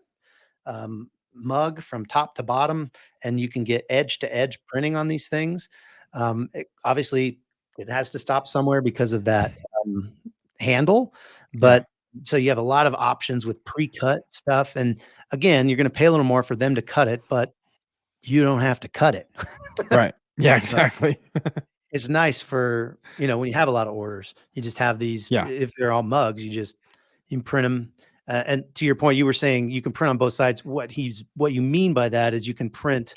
mug from top to bottom, and you can get edge to edge printing on these things. Obviously it has to stop somewhere because of that handle, but so you have a lot of options with pre-cut stuff. And again, you're going to pay a little more for them to cut it, but you don't have to cut it. Right. Yeah, exactly. It's nice for, when you have a lot of orders, you just have these, if they're all mugs, you can print them. And to your point, you were saying you can print on both sides. What you mean by that is you can print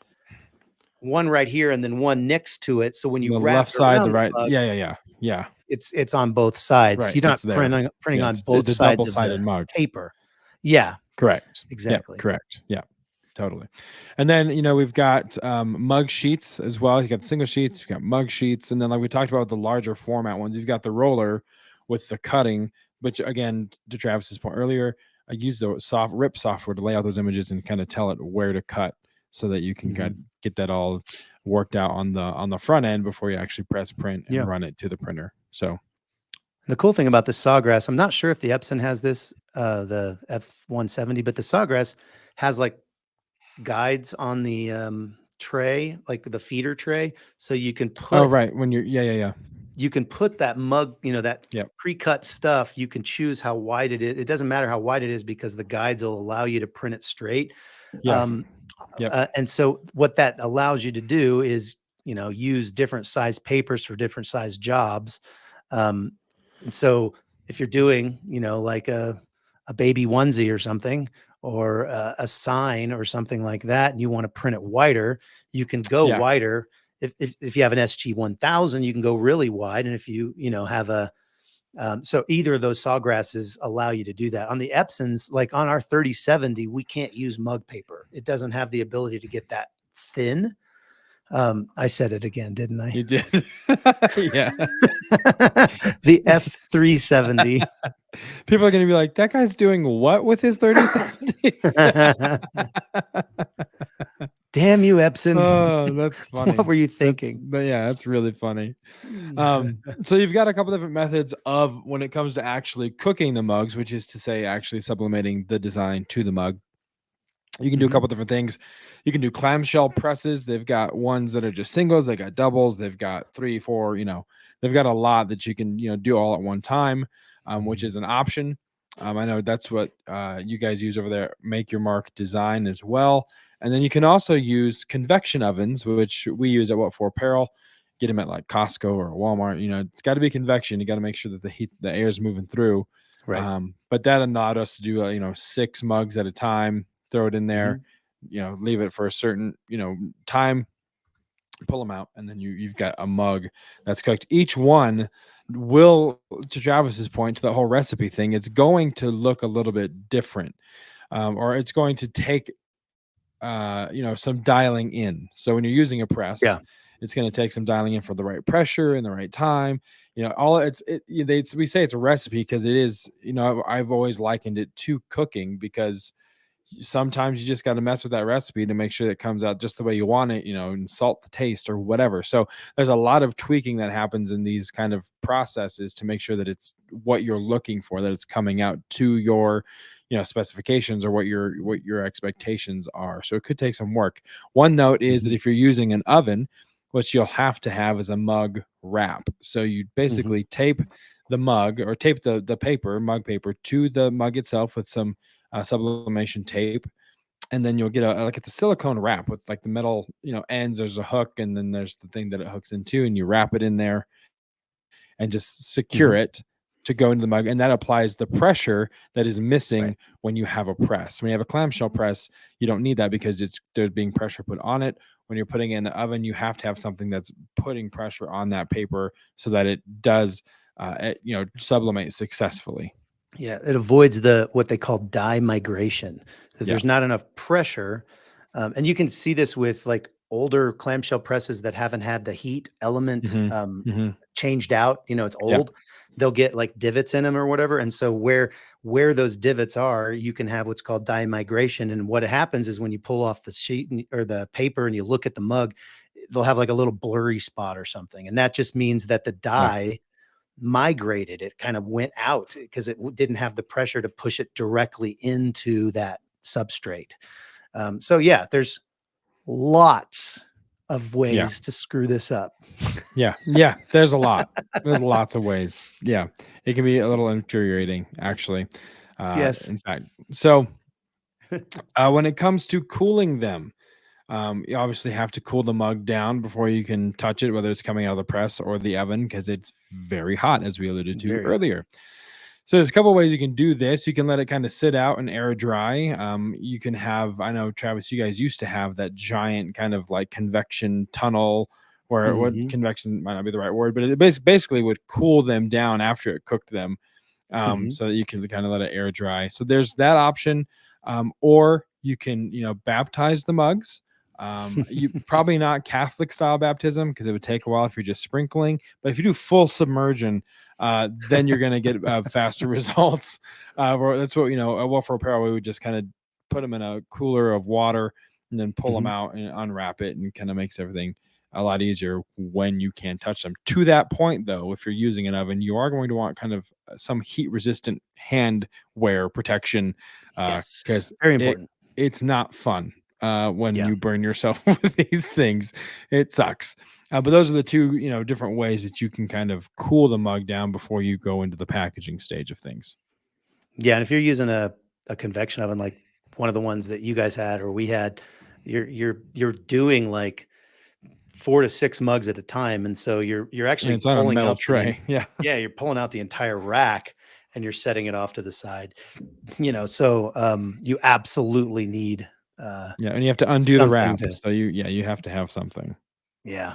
one right here and then one next to it. So when you the wrap left side, the right, mug, yeah. It's on both sides. Right, You're not printing on both sides of the mug. paper. Yeah, correct. Exactly. Yep, correct. Yeah, totally. And then we've got mug sheets as well. You got the single sheets, you've got mug sheets, and then like we talked about the larger format ones, you've got the roller with the cutting. But again, to Travis's point earlier, I use the RIP software to lay out those images and kind of tell it where to cut so that you can get that all worked out on the front end before you actually press print and run it to the printer. So the cool thing about the Sawgrass, I'm not sure if the Epson has this, the F170, but the Sawgrass has like guides on the tray, like the feeder tray, so you can put. When you're you can put that mug, that pre-cut stuff. You can choose how wide it is. It doesn't matter how wide it is because the guides will allow you to print it straight. And so what that allows you to do is, use different size papers for different size jobs. And so if you're doing, like a baby onesie or something, or a sign or something like that, and you want to print it wider, you can go wider. If you have an SG-1000, you can go really wide. And if you, have so either of those Sawgrasses allow you to do that. On the Epsons, like on our 3070, we can't use mug paper. It doesn't have the ability to get that thin. I said it again, didn't I? You did. Yeah. The F370. People are going to be like, that guy's doing what with his 3070s? Damn you, Epson. Oh, that's funny. What were you thinking? That's really funny. So you've got a couple different methods of when it comes to actually cooking the mugs, which is to say actually sublimating the design to the mug. You can do a Mhm. couple different things. You can do clamshell presses. They've got ones that are just singles. They got doubles. They've got 3, 4. They've got a lot that you can do all at one time, which is an option. I know that's what you guys use over there. Make Your Mark Design as well. And then you can also use convection ovens, which we use at What For Apparel. Get them at like Costco or Walmart. It's got to be convection. You got to make sure that the air is moving through. Right. But that allowed us to do 6 mugs at a time. Throw it in there, leave it for a certain time, pull them out, and then you've got a mug that's cooked. Each one will, to Travis's point, to the whole recipe thing, it's going to look a little bit different, or it's going to take some dialing in. So when you're using a press, Yeah. it's going to take some dialing in for the right pressure and the right time. We say it's a recipe because it is. I've always likened it to cooking because sometimes you just got to mess with that recipe to make sure that it comes out just the way you want it, and salt the taste or whatever. So there's a lot of tweaking that happens in these kind of processes to make sure that it's what you're looking for, that it's coming out to your specifications or what your expectations are. So it could take some work. One note is that if you're using an oven, what you'll have to have is a mug wrap. So you basically tape the mug or tape the mug paper to the mug itself with some sublimation tape, and then you'll get it's a silicone wrap with like the metal ends. There's a hook, and then there's the thing that it hooks into, and you wrap it in there and just secure it to go into the mug, and that applies the pressure that is missing when you have a press. When you have a clamshell press, you don't need that because there's being pressure put on it. When you're putting it in the oven, you have to have something that's putting pressure on that paper so that it does sublimate successfully. Yeah, it avoids what they call dye migration because there's not enough pressure. And you can see this with like older clamshell presses that haven't had the heat element changed out. It's old. They'll get like divots in them or whatever. And so where those divots are, you can have what's called dye migration. And what happens is when you pull off the sheet or the paper and you look at the mug, they'll have like a little blurry spot or something. And that just means that the dye migrated. It kind of went out because it didn't have the pressure to push it directly into that substrate. So yeah, there's lots of ways to screw this up. Yeah. There's a lot. There's lots of ways. Yeah, it can be a little infuriating, actually. Yes. In fact. So when it comes to cooling them, you obviously have to cool the mug down before you can touch it, whether it's coming out of the press or the oven, because it's very hot, as we alluded to earlier. So there's a couple of ways you can do this. You can let it kind of sit out and air dry. You can have, I know, Travis, you guys used to have that giant kind of like convection tunnel where what convection might not be the right word, but it basically would cool them down after it cooked them, so that you can kind of let it air dry. So there's that option. Or you can, baptize the mugs. You probably not Catholic style baptism because it would take a while if you're just sprinkling. But if you do full submersion, then you're going to get faster results. That's what What For Apparel, we would just kind of put them in a cooler of water and then pull them out and unwrap it, and kind of makes everything a lot easier when you can touch them. To that point, though, if you're using an oven, you are going to want kind of some heat resistant hand wear protection, because very important. It's not fun when you burn yourself with these things. It sucks. But those are the two, different ways that you can kind of cool the mug down before you go into the packaging stage of things. Yeah, and if you're using a convection oven like one of the ones that you guys had or we had, you're doing like 4 to 6 mugs at a time, and so you're actually it's on a pulling metal out tray. you're pulling out the entire rack and you're setting it off to the side. So you absolutely need and you have to undo the wrap. So you have to have something. Yeah.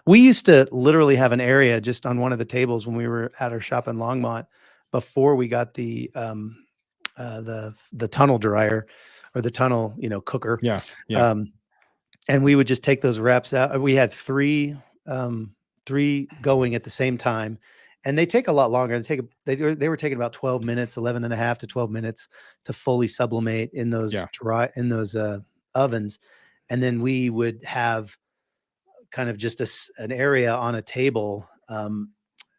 We used to literally have an area just on one of the tables when we were at our shop in Longmont before we got the tunnel dryer or the tunnel, cooker. And we would just take those wraps out. We had three going at the same time, and they take a lot longer. They were taking about 12 minutes, 11 and a half to 12 minutes to fully sublimate in those ovens. And then we would have kind of just an area on a table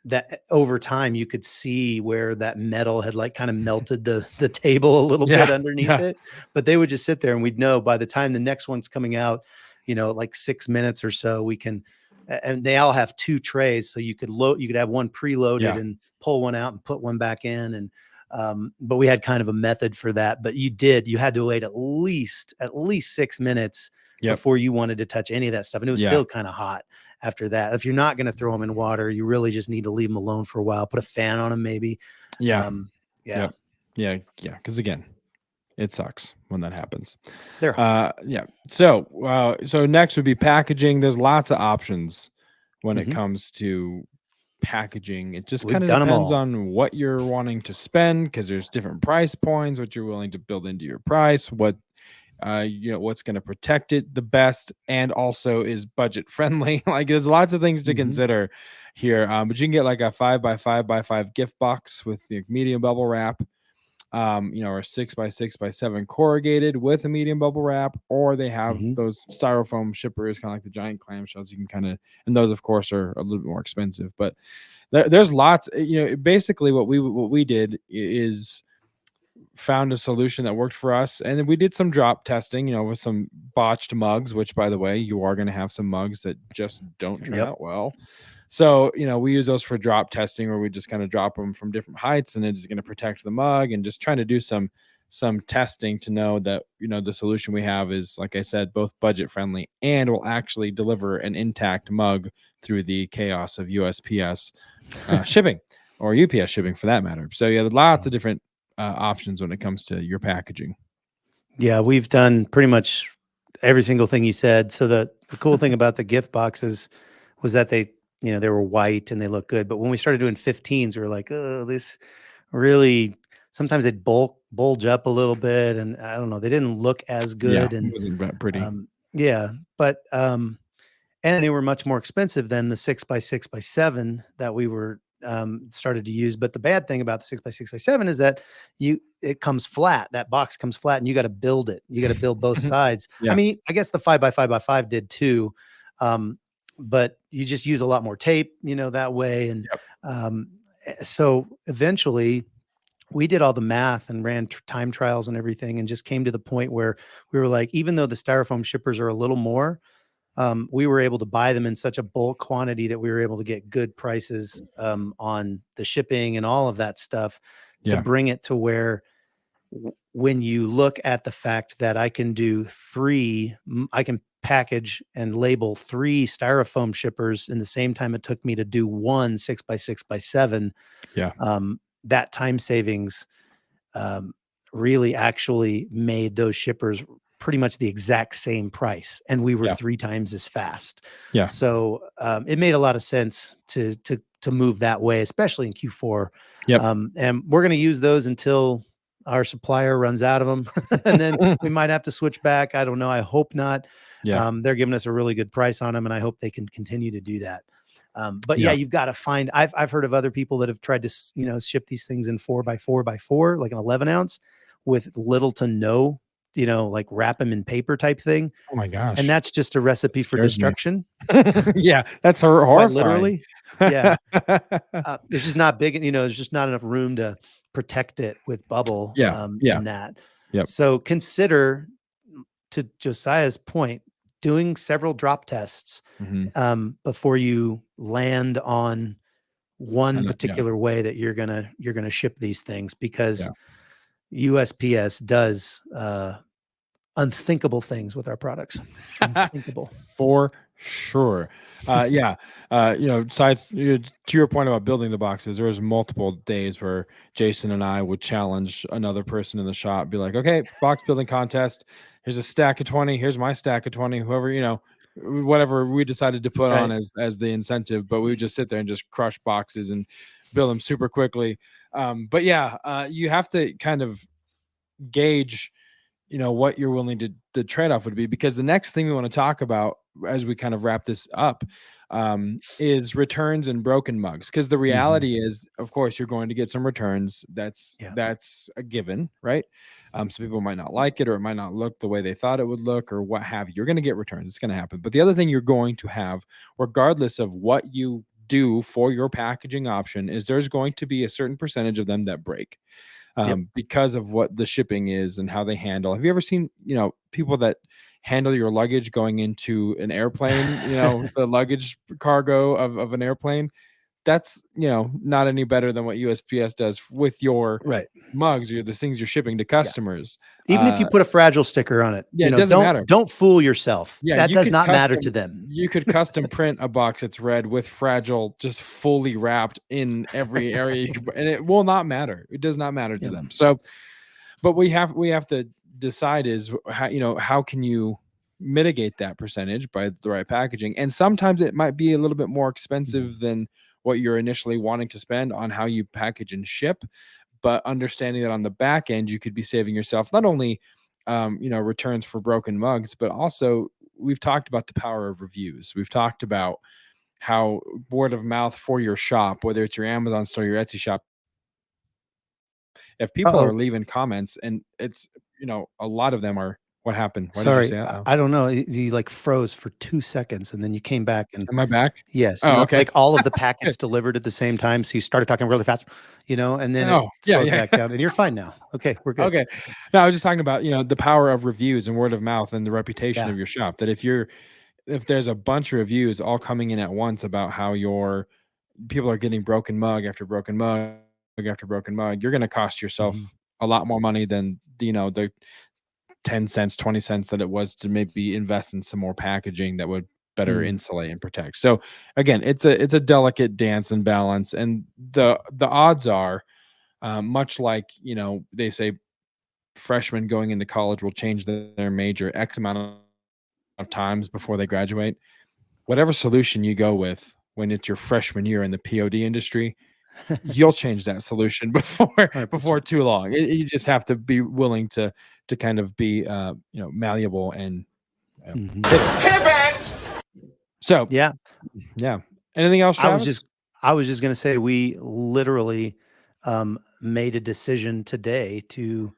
that over time you could see where that metal had like kind of melted the table a little bit underneath it. But they would just sit there and we'd know by the time the next one's coming out, like 6 minutes or so, we can, and they all have 2 trays. So you could have one preloaded and pull one out and put one back in. And, but we had kind of a method for that, but you had to wait at least 6 minutes before you wanted to touch any of that stuff. And it was still kind of hot after that. If you're not going to throw them in water, you really just need to leave them alone for a while, put a fan on them maybe. Because again, it sucks when that happens. They're hot. So next would be packaging. There's lots of options when it comes to packaging. It just kind of depends on what you're wanting to spend, because there's different price points, what you're willing to build into your price, what what's going to protect it the best, and also is budget friendly. Like there's lots of things to consider here. But you can get like a 5x5x5 gift box with the medium bubble wrap, or 6x6x7 corrugated with a medium bubble wrap, or they have those styrofoam shippers, kind of like the giant clamshells. You can and those of course are a little bit more expensive, but there's lots. Basically what we did is found a solution that worked for us, and then we did some drop testing, with some botched mugs, which by the way, you are going to have some mugs that just don't turn out well. So we use those for drop testing, where we just kind of drop them from different heights, and it's going to protect the mug, and just trying to do some testing to know that the solution we have is, like I said, both budget friendly and will actually deliver an intact mug through the chaos of USPS shipping, or UPS shipping for that matter. So there's lots of different options when it comes to your packaging. Yeah, we've done pretty much every single thing you said. So the cool thing about the gift boxes was that they were white and they look good. But when we started doing 15s, we were like, oh, this really, sometimes they'd bulge up a little bit, and I don't know, they didn't look as good. And it wasn't that pretty. But and they were much more expensive than the 6x6x7 that we were started to use. But the bad thing about the 6x6x7 is that it comes flat. That box comes flat, and you got to build it. You got to build both sides. I mean, I guess the 5x5x5 did too, but you just use a lot more tape, that way. And so eventually, we did all the math and ran time trials and everything, and just came to the point where we were like, even though the styrofoam shippers are a little more, we were able to buy them in such a bulk quantity that we were able to get good prices on the shipping and all of that stuff to bring it to where when you look at the fact that I can package and label 3 styrofoam shippers in the same time it took me to do one 6x6x7. That time savings really actually made those shippers pretty much the exact same price, and we were 3 times as fast. So it made a lot of sense to move that way, especially in Q4. And we're going to use those until our supplier runs out of them, and then we might have to switch back. I don't know. I hope not. They're giving us a really good price on them, and I hope they can continue to do that. But you've got to find. I've heard of other people that have tried to ship these things in 4x4x4, like an 11 ounce, with little to no, like wrap them in paper type thing. Oh my gosh! And that's just a recipe for destruction. That's horrifying. Literally. It's just not big. There's just not enough room to protect it with bubble. In that. So consider, to Josiah's point, doing several drop tests before you land on one particular way that you're gonna ship these things, because USPS does unthinkable things with our products. Unthinkable. For sure. Sides to your point about building the boxes, there was multiple days where Jason and I would challenge another person in the shop, be like, okay, box building contest. Here's a stack of 20. Here's my stack of 20. Whoever, whatever we decided to put on as the incentive, but we would just sit there and just crush boxes and build them super quickly. But you have to kind of gauge, what you're willing to trade off would be, because the next thing we want to talk about as we kind of wrap this up, is returns and broken mugs. Because the Hmm. reality is, of course, you're going to get some returns. That's Yeah. a given, right? Some people might not like it, or it might not look the way they thought it would look, or what have you. You're going to get returns. It's going to happen. But the other thing you're going to have, regardless of what you do for your packaging option, is there's going to be a certain percentage of them that break, Yep. because of what the shipping is and how they handle. Have you ever seen, people that handle your luggage going into an airplane, the luggage cargo of an airplane? That's, not any better than what USPS does with your Right. mugs or the things you're shipping to Yeah. customers. Even if you put a fragile sticker on it, Yeah, it doesn't matter. don't fool yourself. Yeah, That does not matter to them. You could custom print a box that's red with fragile, just fully wrapped in every area, and it will not matter. It does not matter to Yeah. them. So, but we have to decide is how can you mitigate that percentage by the right packaging, and sometimes it might be a little bit more expensive than what you're initially wanting to spend on how you package and ship. But understanding that on the back end, you could be saving yourself not only returns for broken mugs, but also we've talked about the power of reviews. We've talked about how word of mouth for your shop, whether it's your Amazon store, your Etsy shop, if people are Uh-oh. leaving comments, and it's a lot of them are, what happened? Why did you Sorry, say uh-oh? I don't know. You like froze for 2 seconds and then you came back and Am I back? yes, Oh, okay. like all of the packets delivered at the same time. So you started talking really fast, and then it Oh, yeah, slowed yeah. back down and you're fine now. Okay, we're good. Okay. No, I was just talking about, the power of reviews and word of mouth and the reputation Yeah. of your shop. That if there's a bunch of reviews all coming in at once about how your people are getting broken mug after broken mug after broken mug, you're going to cost yourself Mhm. a lot more money than the 10 cents, 20 cents that it was to maybe invest in some more packaging that would better Mm. insulate and protect. So again, it's a delicate dance and balance, and the odds are, much like they say freshmen going into college will change their major X amount of times before they graduate. Whatever solution you go with when it's your freshman year in the POD industry, you'll change that solution before 100%. too long. You just have to be willing to kind of be malleable and Mhm. pivot. So Yeah. yeah. Anything else, I was Travis? just gonna say we literally made a decision today to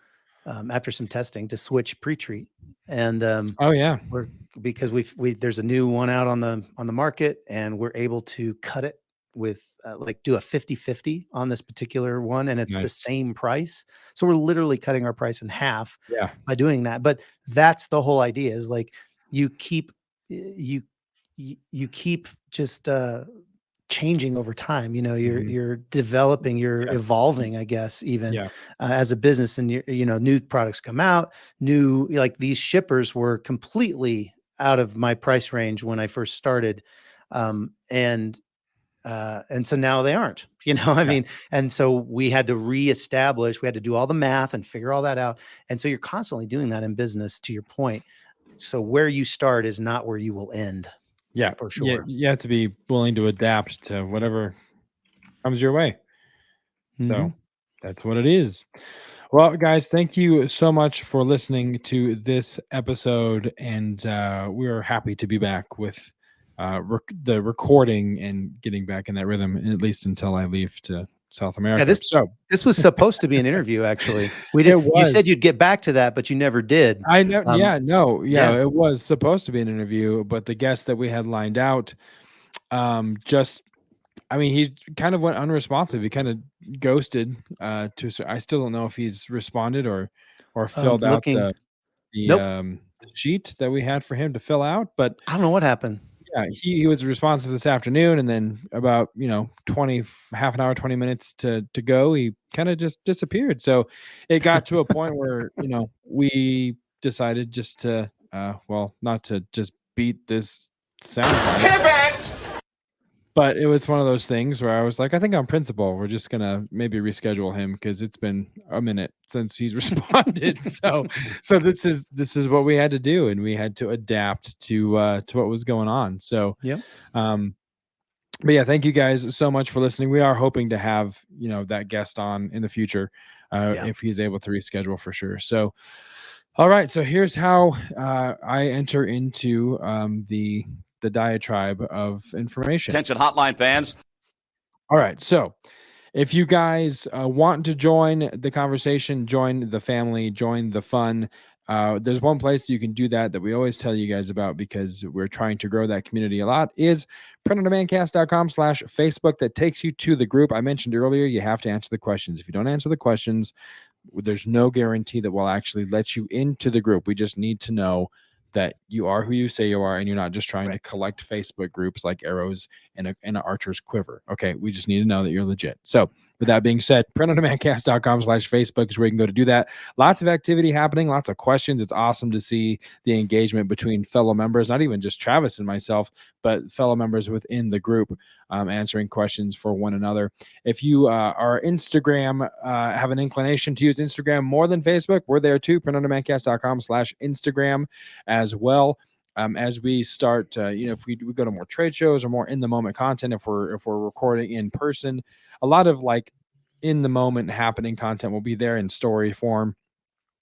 after some testing to switch pre-treat. And Oh yeah. we're because there's a new one out on the market and we're able to cut it with like do a 50/50 on this particular one and it's the Nice. same price. So we're literally cutting our price in half Yeah. by doing that. But that's the whole idea is like you keep you keep just changing over time. Mhm. You're developing, you're Yeah. evolving, I guess, even Yeah. as a business, and new products come out, like these shippers were completely out of my price range when I first started. And so now they aren't, I Yeah. mean, and so we had to reestablish, we had to do all the math and figure all that out. And so you're constantly doing that in business, to your point. So where you start is not where you will end, Yeah. for Yeah. sure. You have to be willing to adapt to whatever comes your way. Hmm. So that's what it is. Well, guys, thank you so much for listening to this episode, and we are happy to be back with the recording and getting back in that rhythm, at least until I leave to South Yeah, America. this So this was supposed to be an interview, actually. We it did. You said was. you'd get back to that, but you never did. I know. Um, Yeah. No. Yeah. yeah. It was supposed to be an interview, but the guest that we had lined out, just. I mean, he kind of went unresponsive. He kind of ghosted. I still don't know if he's responded or filled out Looking. the Nope. sheet that we had for him to fill out. But I don't know what happened. yeah, he was responsive this afternoon, and then about 20 half an hour, 20 minutes to go, he kind of just disappeared. So it got to a point where we decided just to well, not to just beat this sound bite. But it was one of those things where I was like, I think on principle, we're just gonna maybe reschedule him because it's been a minute since he's responded. So this is what we had to do, and we had to adapt to what was going on. So Yep. but yeah, thank you guys so much for listening. We are hoping to have that guest on in the future Yeah. if he's able to reschedule for sure. So All right, so here's how I enter into the diatribe of information. Attention hotline fans. All right, so if you guys want to join the conversation, join the family, join the fun, there's one place you can do that we always tell you guys about because we're trying to grow that community a lot is printondemandcast.com/Facebook. That takes you to the group. I mentioned earlier, you have to answer the questions. If you don't answer the questions, there's no guarantee that we'll actually let you into the group. We just need to know that you are who you say you are, and you're not just trying to collect Facebook groups like arrows in an archer's quiver. Okay, we just need to know that you're legit. So with that being said, printondemandcast.com/Facebook is where you can go to do that. Lots of activity happening, lots of questions. It's awesome to see the engagement between fellow members, not even just Travis and myself, but fellow members within the group answering questions for one another. If you are Instagram, have an inclination to use Instagram more than Facebook, we're there too, printondemandcast.com/Instagram as well. As we start, if we go to more trade shows or more in the moment content, if we're recording in person, a lot of like in the moment happening content will be there in story form,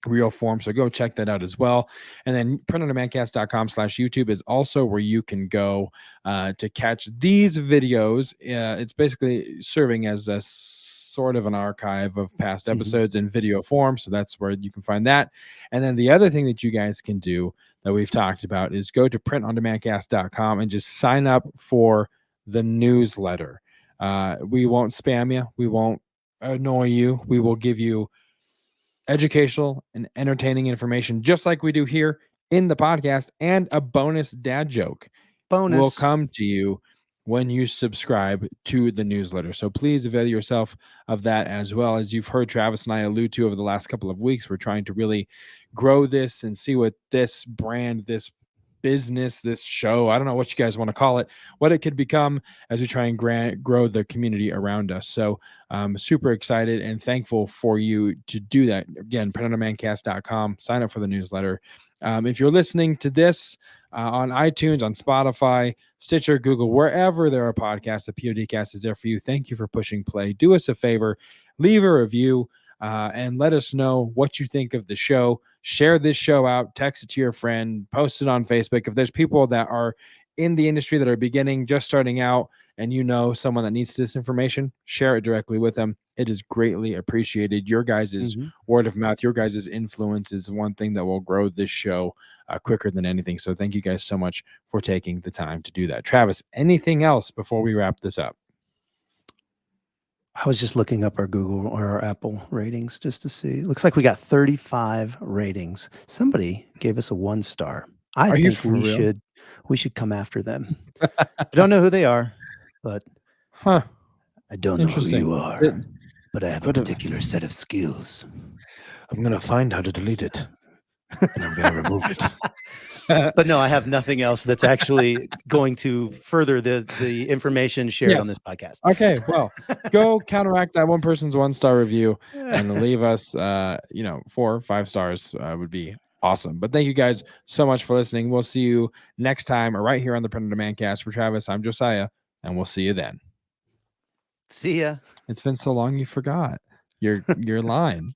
real form. So go check that out as well. And then printondemandcast.com/YouTube is also where you can go to catch these videos. It's basically serving as a sort of an archive of past episodes in video form. So that's where you can find that. And then the other thing that you guys can do that we've talked about is go to printondemandcast.com and just sign up for the newsletter. We won't spam you. We won't annoy you. We will give you educational and entertaining information just like we do here in the podcast, and a bonus dad joke will come to you when you subscribe to the newsletter. So please avail yourself of that as well. As you've heard Travis and I allude to over the last couple of weeks, we're trying to really grow this and see what this brand, this business, this show, I don't know what you guys want to call it, what it could become as we try and grow the community around us. So I'm super excited and thankful for you to do that. Again, printondemandcast.com, sign up for the newsletter. If you're listening to this on iTunes, on Spotify, Stitcher, Google, wherever there are podcasts, the PODcast is there for you. Thank you for pushing play. Do us a favor, leave a review, and let us know what you think of the show. Share this show out, text it to your friend, post it on Facebook. If there's people that are in the industry that are beginning, just starting out, and you know someone that needs this information, share it directly with them. It is greatly appreciated. Your guys' word of mouth, your guys' influence is one thing that will grow this show quicker than anything. So thank you guys so much for taking the time to do that. Travis, anything else before we wrap this up? I was just looking up our Google or our Apple ratings just to see. It looks like we got 35 ratings. Somebody gave us a 1-star. I think we should come after them. I don't know who they are, but I don't know who you are. But I have a particular set of skills. I'm going to find how to delete it. And I'm going to remove it. But no, I have nothing else that's actually going to further the information shared on this podcast. Okay, well, go counteract that one person's 1-star review and leave us, 4 or 5 stars would be awesome. But thank you guys so much for listening. We'll see you next time right here on the Print on Demand Cast. For Travis, I'm Josiah, and we'll see you then. See ya. It's been so long you forgot your line.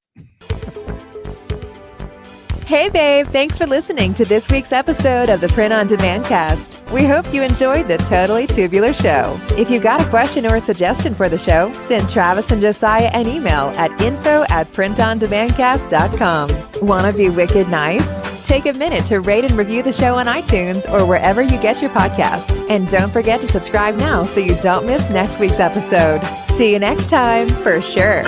Hey, babe. Thanks for listening to this week's episode of the Print on Demand Cast. We hope you enjoyed the Totally Tubular Show. If you've got a question or a suggestion for the show, send Travis and Josiah an email at info@printondemandcast.com. Want to be wicked nice? Take a minute to rate and review the show on iTunes or wherever you get your podcasts. And don't forget to subscribe now so you don't miss next week's episode. See you next time, for sure.